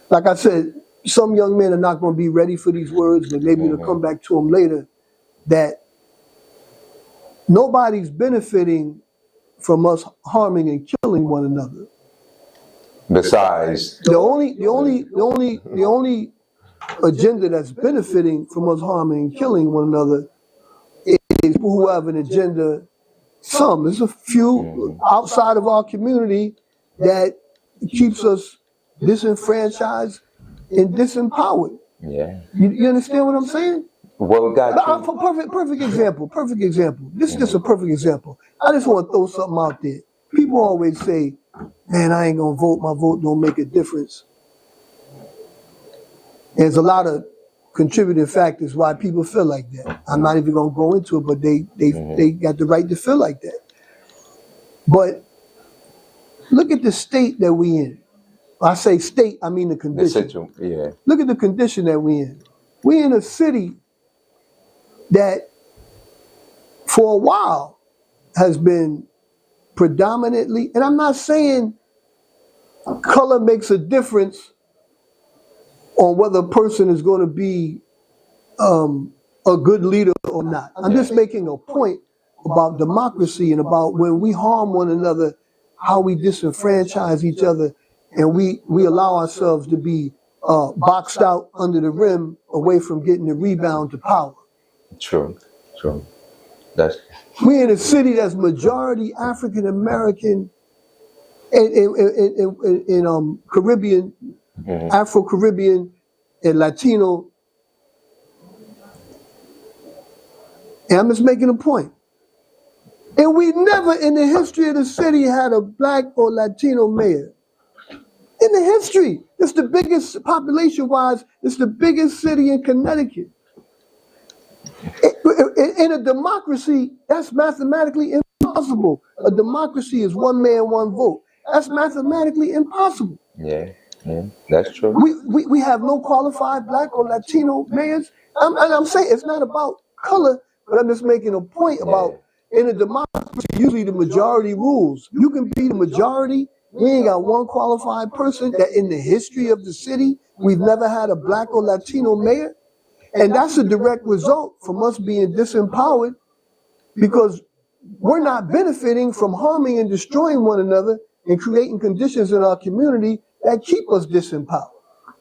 like I said, some young men are not going to be ready for these words, but maybe it'll come back to them later, that nobody's benefiting from us harming and killing one another. Besides, the only agenda that's benefiting from us harming and killing one another is people who have an agenda. There's a few outside of our community that keeps us disenfranchised and disempowered. Yeah. You understand what I'm saying? What got you? Perfect example. This is just a perfect example. I just want to throw something out there. People always say, man, I ain't going to vote. My vote don't make a difference. There's a lot of contributing factors why people feel like that. I'm not even going to go into it, but they got the right to feel like that. But look at the state that we in. I say state, I mean the condition. Yeah. Look at the condition that we in. We in a city that for a while has been predominantly, and I'm not saying color makes a difference on whether a person is going to be a good leader or not. I'm just making a point about democracy and about when we harm one another, how we disenfranchise each other, and we allow ourselves to be boxed out under the rim away from getting the rebound to power. True. We're in a city that's majority African American and Caribbean, Afro-Caribbean, and Latino. And I'm just making a point. And we never in the history of the city had a black or Latino mayor. In the history, it's the biggest, population-wise, it's the biggest city in Connecticut. In a democracy, that's mathematically impossible. A democracy is one man, one vote. That's mathematically impossible. Yeah, that's true. We have no qualified black or Latino mayors. I'm saying it's not about color, but I'm just making a point about in a democracy, usually the majority rules. You can be the majority. We ain't got one qualified person that in the history of the city, we've never had a black or Latino mayor. And that's a direct result from us being disempowered because we're not benefiting from harming and destroying one another and creating conditions in our community that keep us disempowered.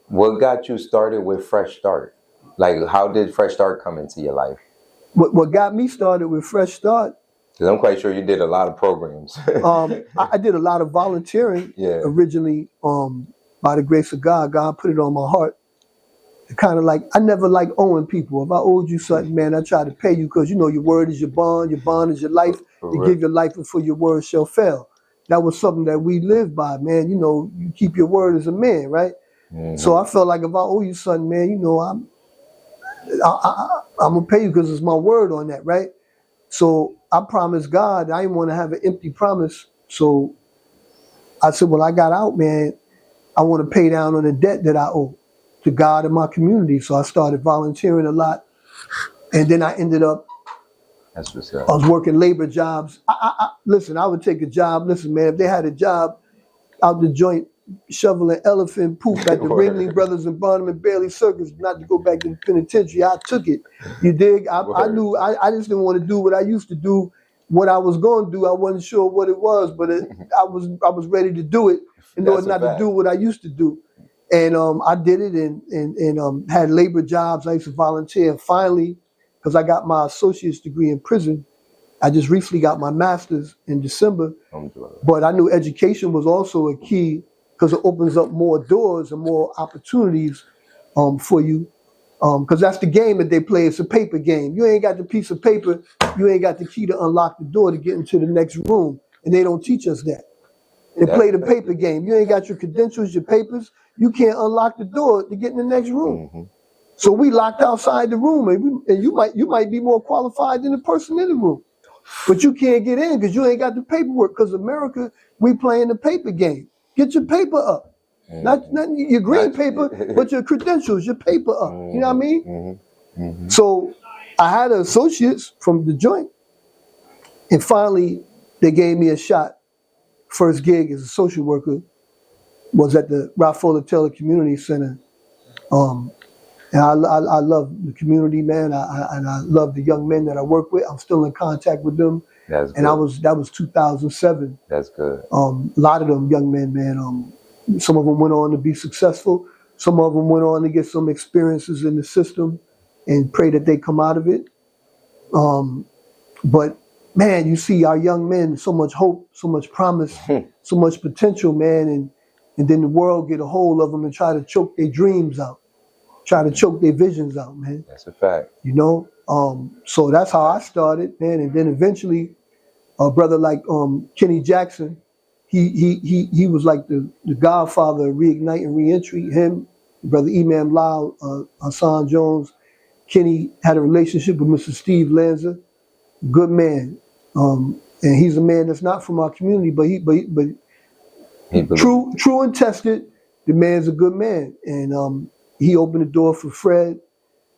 What got you started with Fresh Start? Like, how did Fresh Start come into your life? What got me started with Fresh Start? Because I'm quite sure you did a lot of programs. I did a lot of volunteering originally. By the grace of God, God put it on my heart. Kind of like, I never like owing people. If I owed you something, man, I try to pay you because, you know, your word is your bond is your life. You give your life before your word shall fail. That was something that we lived by, man. You know, you keep your word as a man, right? So I felt like if I owe you something, man, you know, I'm going to pay you because it's my word on that, right? So I promised God, I didn't want to have an empty promise. So I said, well, I got out, man. I want to pay down on the debt that I owe to God and my community. So I started volunteering a lot. And then I ended up, that's what's up. I was working labor jobs. Listen, I would take a job. Listen, man, if they had a job out the joint shoveling elephant poop at the Ringling Brothers and Barnum and Bailey Circus, not to go back to the penitentiary, I took it. You dig? I knew I just didn't want to do what I used to do what I was going to do. I wasn't sure what it was, but I was ready to do it in order not to do what I used to do. And I did it and had labor jobs. I used to volunteer. And finally, because I got my associate's degree in prison, I just recently got my master's in December. But I knew education was also a key because it opens up more doors and more opportunities for you. Because that's the game that they play. It's a paper game. You ain't got the piece of paper. You ain't got the key to unlock the door to get into the next room. And they don't teach us that. They play the paper game. You ain't got your credentials, your papers. You can't unlock the door to get in the next room. Mm-hmm. So we locked outside the room, and you might be more qualified than the person in the room, but you can't get in because you ain't got the paperwork. Because America, we playing the paper game. Get your paper up, not your green paper, but your credentials, your paper up. You know what I mean? Mm-hmm. Mm-hmm. So I had associates from the joint, and finally they gave me a shot. First gig as a social worker was at the Rockefeller Taylor Community Center. And I love the community, man. And I love the young men that I work with. I'm still in contact with them. That's good. And that was 2007. That's good. A lot of them young men, man. Some of them went on to be successful. Some of them went on to get some experiences in the system and pray that they come out of it. But man, you see our young men, so much hope, so much promise, so much potential, man. And then the world get a hold of them and try to choke their dreams out, try to choke their visions out, man. That's a fact. You know? So that's how I started, man. And then eventually, a brother like Kenny Jackson, he was like the godfather of Reignite and Reentry. Him, brother Imam Lau, Hassan Jones. Kenny had a relationship with Mr. Steve Lanza, good man. And he's a man that's not from our community, but true and tested. The man's a good man, and he opened the door for Fred.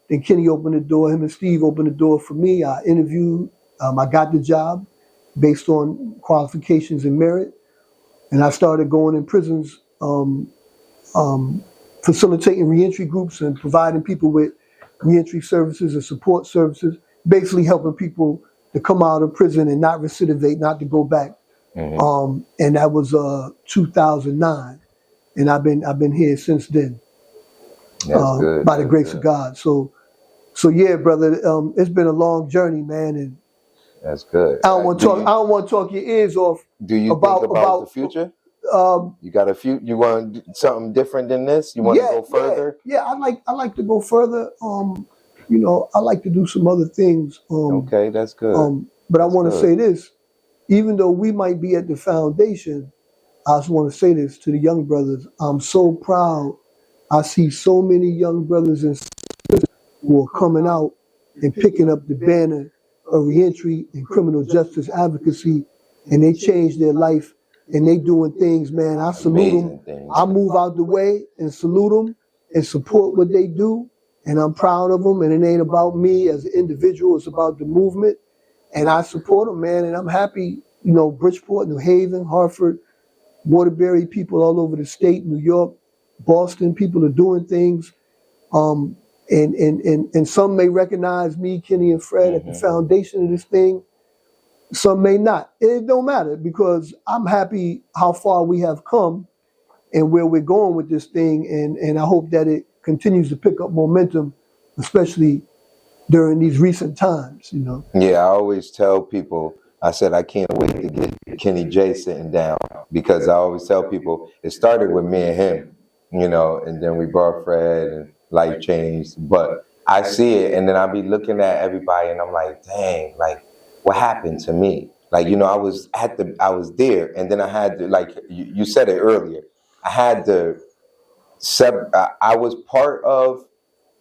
Then Kenny opened the door. Him and Steve opened the door for me. I interviewed. I got the job based on qualifications and merit, and I started going in prisons, facilitating reentry groups and providing people with reentry services and support services, basically helping people to come out of prison and not recidivate, not to go back. Mm-hmm. And that was 2009, and I've been here since then. That's good. By the grace of God. So yeah, brother, it's been a long journey, man, and that's good. I don't want to talk your ears off. Do you think about the future? You got you want to do something different than this? You want to go further? Yeah, I like to go further. You know, I like to do some other things. Okay, that's good. But I want to say this, even though we might be at the foundation, I just want to say this to the young brothers. I'm so proud. I see so many young brothers and sisters who are coming out and picking up the banner of reentry and criminal justice advocacy, and they change their life, and they doing things, man. I salute them. I move out the way and salute them and support what they do. And I'm proud of them, and it ain't about me as an individual, it's about the movement. And I support them, man, and I'm happy, you know, Bridgeport, New Haven, Hartford, Waterbury, people all over the state, New York, Boston, people are doing things. And some may recognize me, Kenny and Fred, at the foundation of this thing. Some may not. It don't matter, because I'm happy how far we have come and where we're going with this thing, and I hope that it continues to pick up momentum, especially during these recent times, you know. Yeah, I always tell people, I said I can't wait to get Kenny J sitting down, because I always tell people it started with me and him, you know, and then we brought Fred and life changed. But I see it, and then I'll be looking at everybody and I'm like, dang, like what happened to me? Like, you know, I was there, and then I had to, like you said it earlier, I had to I was part of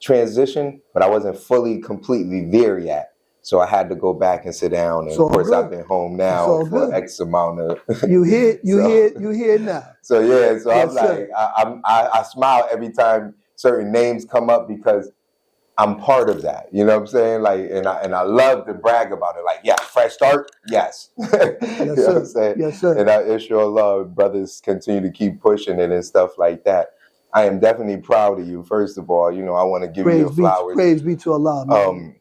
transition, but I wasn't fully, completely there yet. So I had to go back and sit down. And of course, I've been home now for X amount of. You here now. So yeah, so yes, I'm like, I smile every time certain names come up, because I'm part of that. You know what I'm saying? Like, and I love to brag about it. Like, yeah, fresh start, yes. Yes, you know what I'm saying? Yes, sir. And I sure love brothers continue to keep pushing it and stuff like that. I am definitely proud of you. First of all, you know, I want to give you your flowers. Praise be to Allah, man.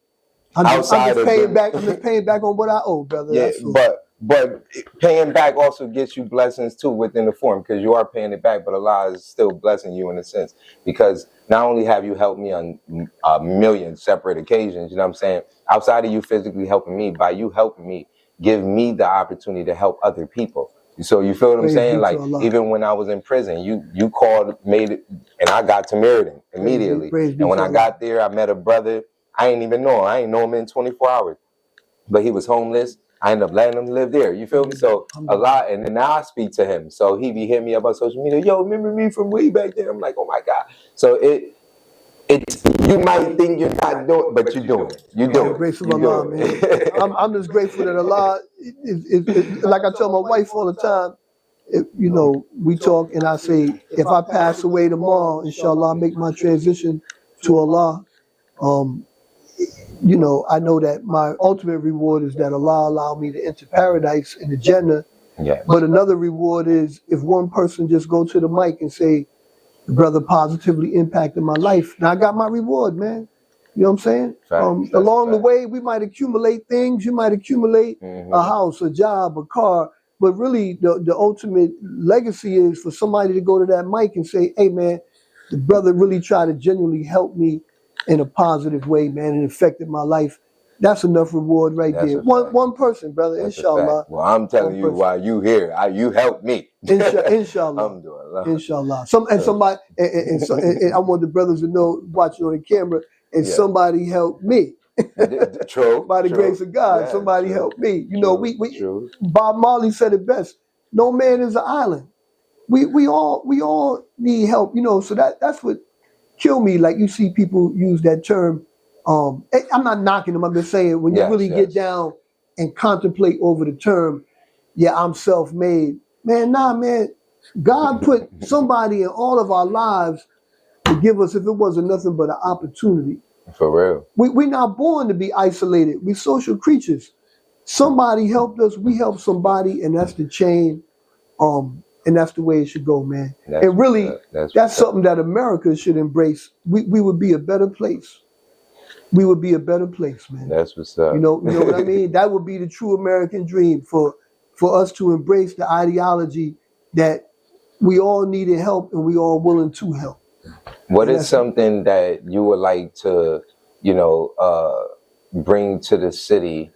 I'm outside just of paying them. back. I'm just paying back on what I owe, brother. Yeah, That's all. but paying back also gets you blessings too within the form, because you are paying it back, but Allah is still blessing you in a sense, because not only have you helped me on a million separate occasions, you know what I'm saying, outside of you physically helping me, by you helping me, give me the opportunity to help other people. So you feel what I'm Praise saying? be Like to Allah. even when I was in prison, you called, made it, and I got to Meriden immediately. Praise be And when to I Allah. got there, I met a brother. I ain't even know him. I ain't know him in 24 hours. But he was homeless. I ended up letting him live there. You feel me? So a lot, and then now I speak to him. So he be hitting me up on social media. Yo, remember me from way back there? I'm like, oh my God. So it's you might think you're not doing, but you're doing it. You By do the it. grace of You Allah, do man. it. I'm just grateful that Allah is like I tell my wife all the time. You know, we talk and I say, if I pass away tomorrow, inshallah, I make my transition to Allah. You know, I know that my ultimate reward is that Allah allow me to enter paradise in the Jannah. Yeah. But another reward is if one person just go to the mic and say, the brother positively impacted my life. Now I got my reward, man. You know what I'm saying? Facts. Along the way, we might accumulate things. You might accumulate a house, a job, a car. But really, the ultimate legacy is for somebody to go to that mic and say, hey, man, the brother really tried to genuinely help me in a positive way, man, and affected my life. That's enough reward right That's there. a fact. One person, brother, That's a inshallah. fact. Well, I'm telling you, while you here, you helped me. Inshallah. Alhamdulillah. Inshallah. Somebody and I want the brothers to know, watching on the camera, and Yeah. somebody helped me. True. By the true. grace of God, Yeah, somebody true, helped me. You know, true. Bob Marley said it best. No man is an island. We all need help. You know, so that's what killed me. Like you see people use that term. I'm not knocking them. I'm just saying when you really get down and contemplate over the term, yeah, I'm self-made. Man, nah, man. God put somebody in all of our lives to give us, if it wasn't nothing but an opportunity. For real. We're not born to be isolated. We're social creatures. Somebody helped us. We helped somebody, and that's the chain. And that's the way it should go, man. And really, that's something that America should embrace. We would be a better place. We would be a better place, man. That's what's up. You know what I mean? That would be the true American dream for us to embrace the ideology that we all needed help and we all willing to help. What is something that you would like to, bring to the city,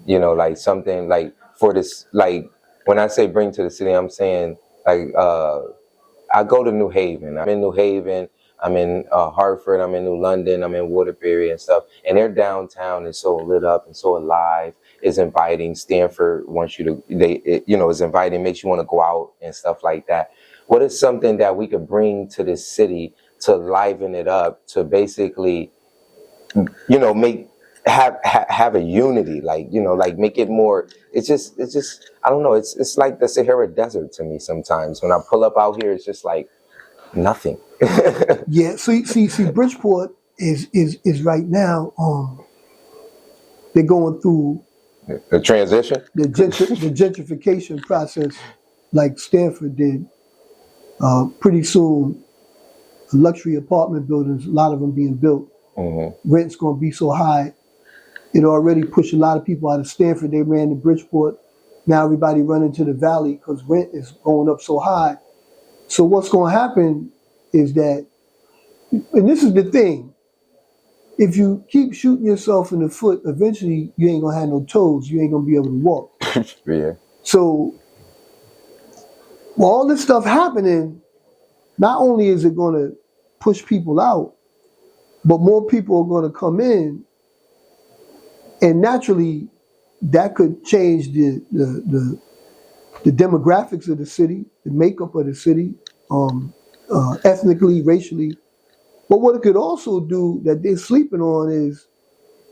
like something like for this, like when I say bring to the city, I'm saying like, I go to New Haven. I'm in New Haven. I'm in Hartford. I'm in New London. I'm in Waterbury and stuff. And their downtown is so lit up and so alive. It's inviting. Stanford wants you to, it's inviting, makes you want to go out and stuff like that. What is something that we could bring to this city to liven it up, to basically, have a unity, like make it more. It's just I don't know. It's like the Sahara Desert to me sometimes. When I pull up out here, it's just like nothing. Yeah. See, Bridgeport is right now. They're going through the transition, the gentrification process, like Stanford did. Pretty soon, luxury apartment buildings, a lot of them being built. Rent's going to be so high. It already pushed a lot of people out of Stanford. They ran to Bridgeport. Now everybody running to the valley because rent is going up so high. So what's going to happen is that, and this is the thing, if you keep shooting yourself in the foot, eventually you ain't going to have no toes. You ain't going to be able to walk. Yeah. So while all this stuff happening, not only is it going to push people out, but more people are going to come in, and naturally, that could change the demographics of the city, the makeup of the city, ethnically, racially. But what it could also do that they're sleeping on is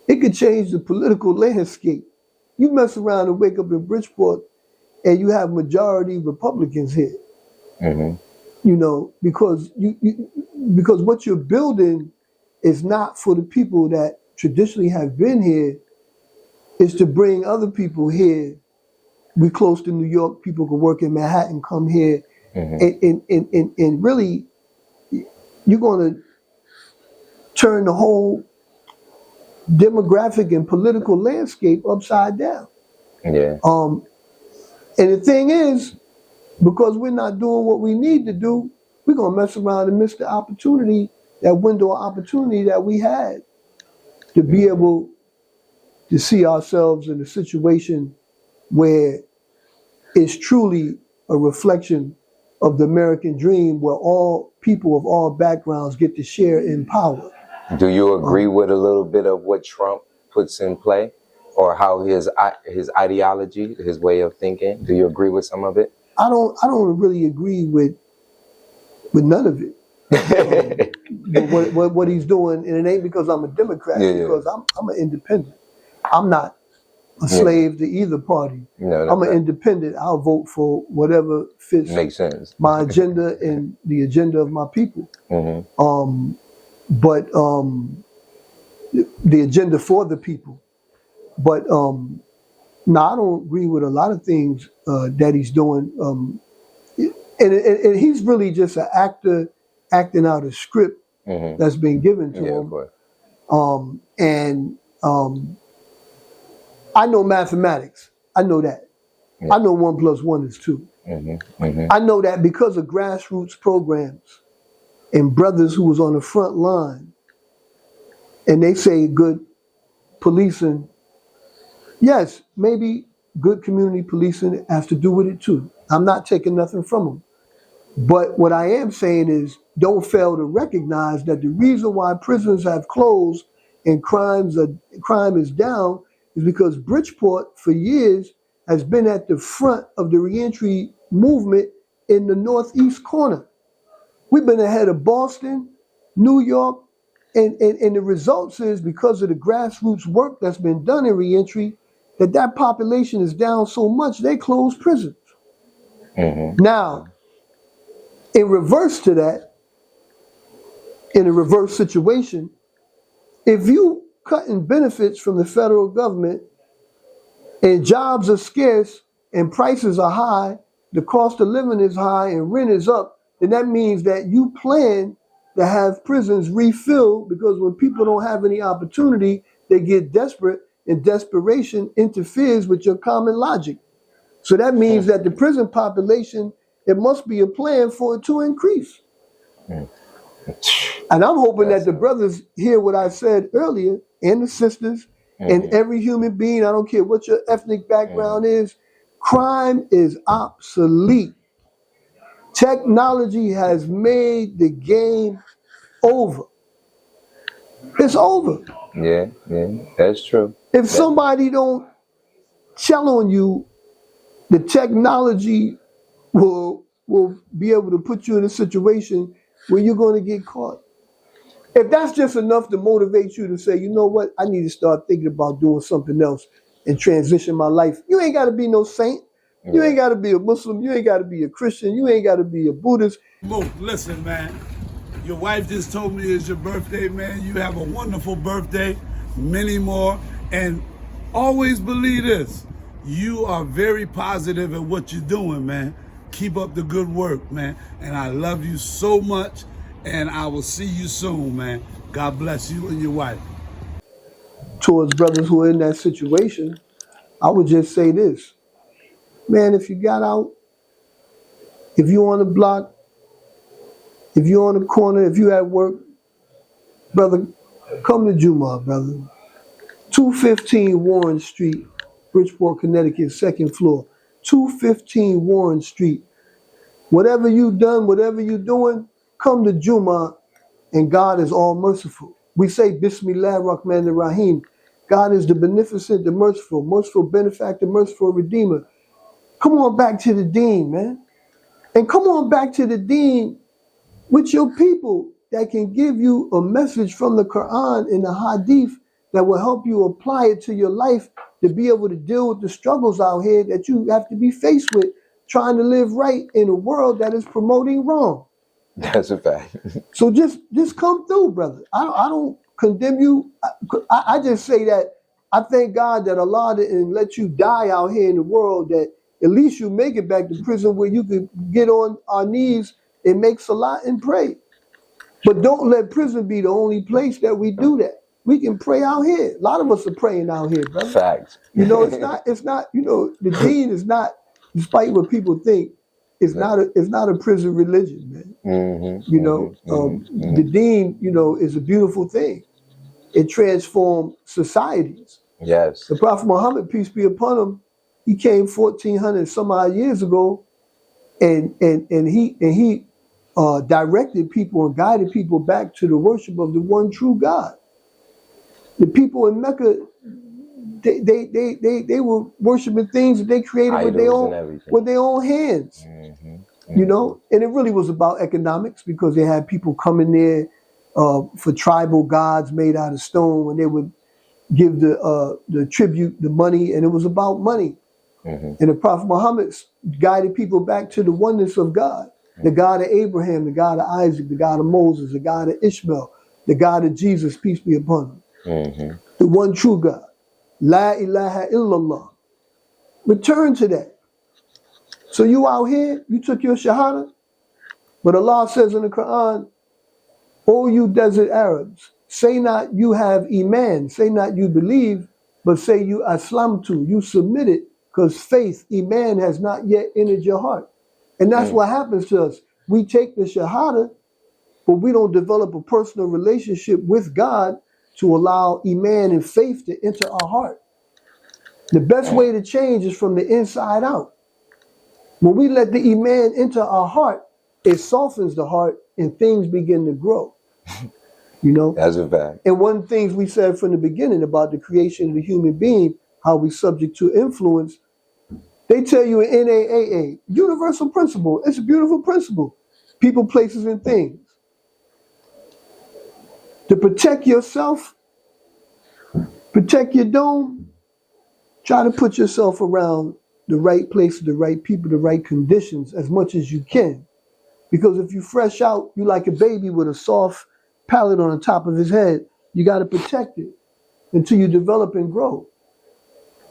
it could change the political landscape. You mess around and wake up in Bridgeport, and you have majority Republicans here. Because because what you're building is not for the people that traditionally have been here. It's to bring other people here. We're close to New York. People can work in Manhattan, come here, and really, you're going to turn the whole demographic and political landscape upside down. Yeah. And the thing is, because we're not doing what we need to do, we're gonna mess around and miss the opportunity, that window of opportunity that we had to be able to see ourselves in a situation where it's truly a reflection of the American dream, where all people of all backgrounds get to share in power. Do you agree with a little bit of what Trump puts in play, or how his ideology, his way of thinking? Do you agree with some of it? I don't really agree with none of it. What he's doing, and it ain't because I'm a Democrat, because I'm an independent. I'm not a slave to either party. I'm an independent. I'll vote for whatever fits Makes sense. my agenda and the agenda of my people. But the agenda for the people. But no, I don't agree with a lot of things that he's doing. And he's really just an actor acting out a script that's been given to him. I know mathematics. I know that. I know 1 + 1 is 2. I know that because of grassroots programs and brothers who was on the front line, and they say good policing. Yes, maybe good community policing has to do with it too. I'm not taking nothing from them. But what I am saying is, don't fail to recognize that the reason why prisons have closed and crime is down is because Bridgeport for years has been at the front of the reentry movement in the northeast corner. We've been ahead of Boston, New York, and the results is, because of the grassroots work that's been done in reentry, that population is down so much they close prisons. Now, in reverse to that, in a reverse situation, if you cutting benefits from the federal government and jobs are scarce and prices are high, the cost of living is high and rent is up, then that means that you plan to have prisons refilled, because when people don't have any opportunity, they get desperate, and desperation interferes with your common logic. So that means that the prison population, it must be a plan for it to increase. And I'm hoping that the brothers hear what I said earlier, and the sisters, and every human being, I don't care what your ethnic background is, crime is obsolete. Technology has made the game over. It's over. Yeah, that's true. If somebody don't tell on you, the technology will be able to put you in a situation where you're going to get caught. If that's just enough to motivate you to say, you know what, I need to start thinking about doing something else and transition my life. You ain't got to be no saint. You ain't got to be a Muslim. You ain't got to be a Christian. You ain't got to be a Buddhist. Mook, listen, man. Your wife just told me it's your birthday, man. You have a wonderful birthday, many more. And always believe this. You are very positive at what you're doing, man. Keep up the good work, man. And I love you so much. And I will see you soon, man. God bless you and your wife. Towards brothers who are in that situation, I would just say this. Man, if you got out, if you're on the block, if you're on the corner, if you're at work, brother, come to Juma, brother. 215 Warren Street, Bridgeport, Connecticut, 2nd floor. 215 Warren Street. Whatever you've done, whatever you're doing, come to Juma, and God is all merciful. We say Bismillah Rahman Rahim. God is the beneficent, the merciful, merciful benefactor, merciful redeemer. Come on back to the deen, man. And come on back to the deen with your people that can give you a message from the Quran and the Hadith that will help you apply it to your life to be able to deal with the struggles out here that you have to be faced with, trying to live right in a world that is promoting wrong. That's a fact. So just come through, brother. I don't condemn you. I just say that I thank God that Allah didn't let you die out here in the world, that at least you make it back to prison where you could get on our knees and make salat and pray. But don't let prison be the only place that we do that. We can pray out here. A lot of us are praying out here, brother. Facts. You know, it's not, you know, the deen is not, despite what people think, it's not a prison religion, man. Mm-hmm, You know, the deen, you know, is a beautiful thing. It transformed societies. Yes. The Prophet Muhammad, peace be upon him, he came 1400 some odd years ago, and he directed people and guided people back to the worship of the one true God. The people in Mecca, they were worshiping things that they created with their own hands. You know, and it really was about economics, because they had people coming there for tribal gods made out of stone, when they would give the tribute, the money, and it was about money. And the Prophet Muhammad guided people back to the oneness of God, the God of Abraham, the God of Isaac, the God of Moses, the God of Ishmael, the God of Jesus, peace be upon him. The one true God. La ilaha illallah. Return to that. So you out here, you took your shahada, but Allah says in the Quran, "O you desert Arabs, say not you have iman, say not you believe, but say you aslamtu, you submitted, because faith, iman, has not yet entered your heart." And that's what happens to us. We take the shahada, but we don't develop a personal relationship with God to allow iman and faith to enter our heart. The best way to change is from the inside out. When we let the iman enter our heart, it softens the heart and things begin to grow. You know? That's a fact. And one of the things we said from the beginning about the creation of the human being, how we subject to influence, they tell you in NAAA, universal principle. It's a beautiful principle. People, places, and things. To protect yourself, protect your dome, try to put yourself around the right places, the right people, the right conditions as much as you can. Because if you fresh out, you like a baby with a soft palate on the top of his head. You got to protect it until you develop and grow.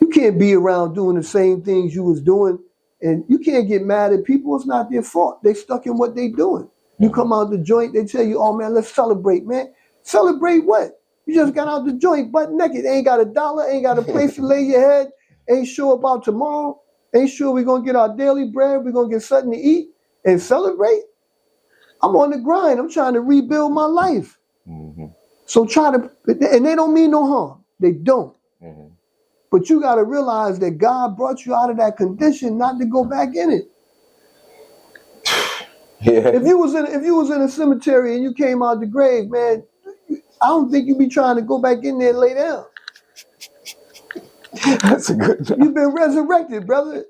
You can't be around doing the same things you was doing, and you can't get mad at people. It's not their fault. They stuck in what they doing. You come out the joint, they tell you, "Oh man, let's celebrate, man." Celebrate what? You just got out the joint butt naked. Ain't got a dollar, ain't got a place to lay your head, ain't sure about tomorrow, ain't sure we're going to get our daily bread, we're going to get something to eat and celebrate. I'm on the grind. I'm trying to rebuild my life. So try to, and they don't mean no harm. They don't. But you got to realize that God brought you out of that condition not to go back in it. If you was in a cemetery and you came out the grave, man, I don't think you'd be trying to go back in there and lay down. That's a good one. You've been resurrected, brother.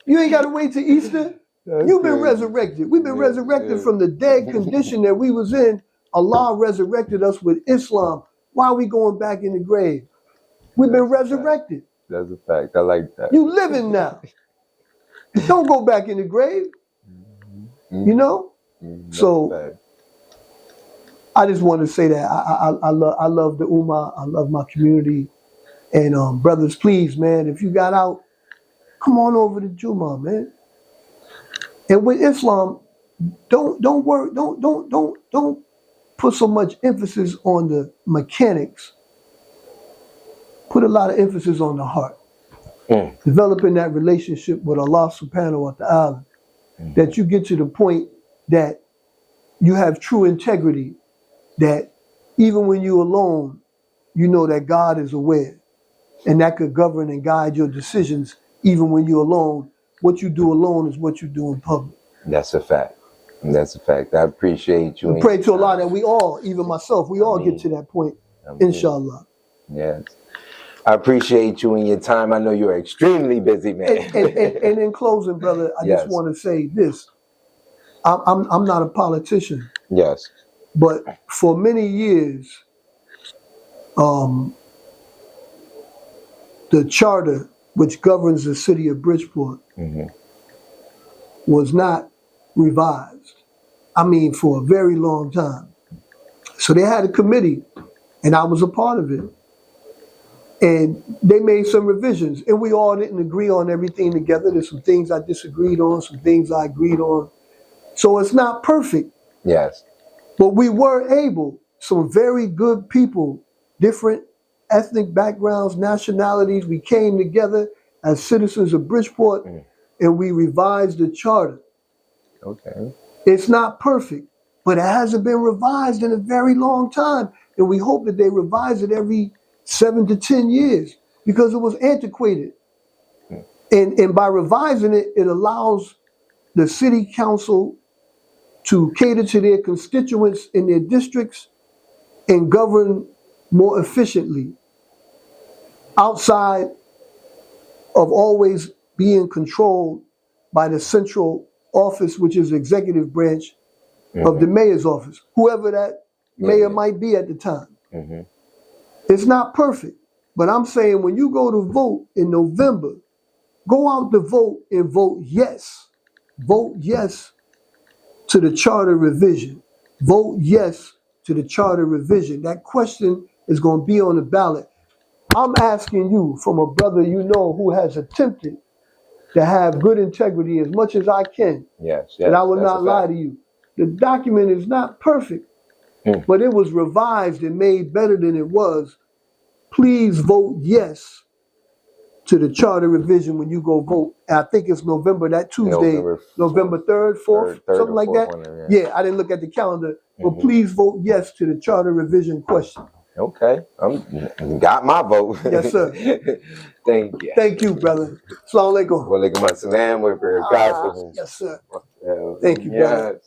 You ain't got to wait till Easter. You've been resurrected. We've been resurrected from the dead condition that we was in. Allah resurrected us with Islam. Why are we going back in the grave? We've been resurrected. That's a fact. I like that. You living now. Don't go back in the grave. You know? So I just want to say that I love the Ummah. I love my community. And brothers, please, man, if you got out, come on over to Jummah, man. And with Islam, don't put so much emphasis on the mechanics. Put a lot of emphasis on the heart. Developing that relationship with Allah subhanahu wa ta'ala. That you get to the point that you have true integrity, that even when you're alone, you know that God is aware. And that could govern and guide your decisions even when you're alone. What you do alone is what you do in public. That's a fact. That's a fact. I appreciate you. I pray to Allah that we all, even myself, we all get to that point, inshallah. Yes. I appreciate you and your time. I know you're extremely busy, man. And in closing, brother, I just want to say this. I'm not a politician. Yes. But for many years, the charter which governs the city of Bridgeport was not revised. I mean, for a very long time. So they had a committee, and I was a part of it. And they made some revisions, and we all didn't agree on everything together. There's some things I disagreed on, some things I agreed on. So it's not perfect. Yes. But we were able, some very good people different ethnic backgrounds, nationalities. We came together as citizens of Bridgeport and we revised the charter. Okay. It's not perfect, but it hasn't been revised in a very long time. And we hope that they revise it every 7 to 10 years because it was antiquated. And by revising it, it allows the city council to cater to their constituents in their districts and govern more efficiently outside of always being controlled by the central office, which is the executive branch of the mayor's office, whoever that mayor might be at the time. It's not perfect, but I'm saying when you go to vote in November, go out to vote and vote yes. Vote yes to the charter revision. Vote yes to the charter revision. That question is going to be on the ballot. I'm asking you from a brother you know who has attempted to have good integrity as much as I can. Yes. And I will not lie to you. The document is not perfect, but it was revised and made better than it was. Please vote yes to the charter revision when you go vote. And I think it's November, that Tuesday, November 3rd, 4th, something like that. Yeah, I didn't look at the calendar, but please vote yes to the charter revision question. Okay, got my vote. Yes, sir. Thank you. Thank you, brother. Assalamu alaikum. Wa alaikum assalam wa barakatuh. Yes, sir. Thank you, brother.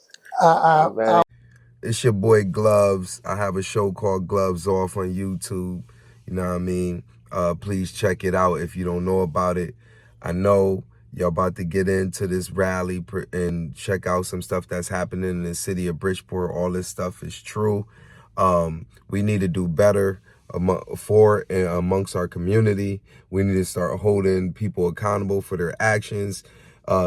It's your boy Gloves. I have a show called Gloves Off on YouTube. You know what I mean? Please check it out if you don't know about it. I know y'all about to get into this rally and check out some stuff that's happening in the city of Bridgeport. All this stuff is true. We need to do better amongst our community. We need to start holding people accountable for their actions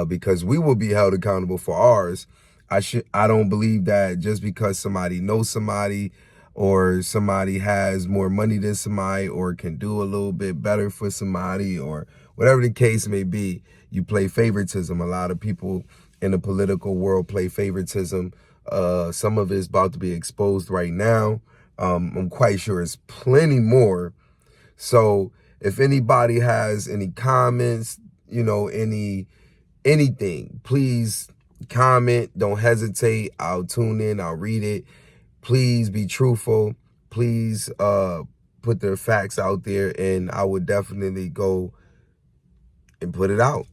because we will be held accountable for ours. I don't believe that just because somebody knows somebody or somebody has more money than somebody or can do a little bit better for somebody or whatever the case may be, you play favoritism. A lot of people in the political world play favoritism. Some of it's about to be exposed right now. I'm quite sure it's plenty more. So if anybody has any comments, you know, anything, please comment. Don't hesitate. I'll tune in. I'll read it. Please be truthful. Please put their facts out there, and I would definitely go and put it out.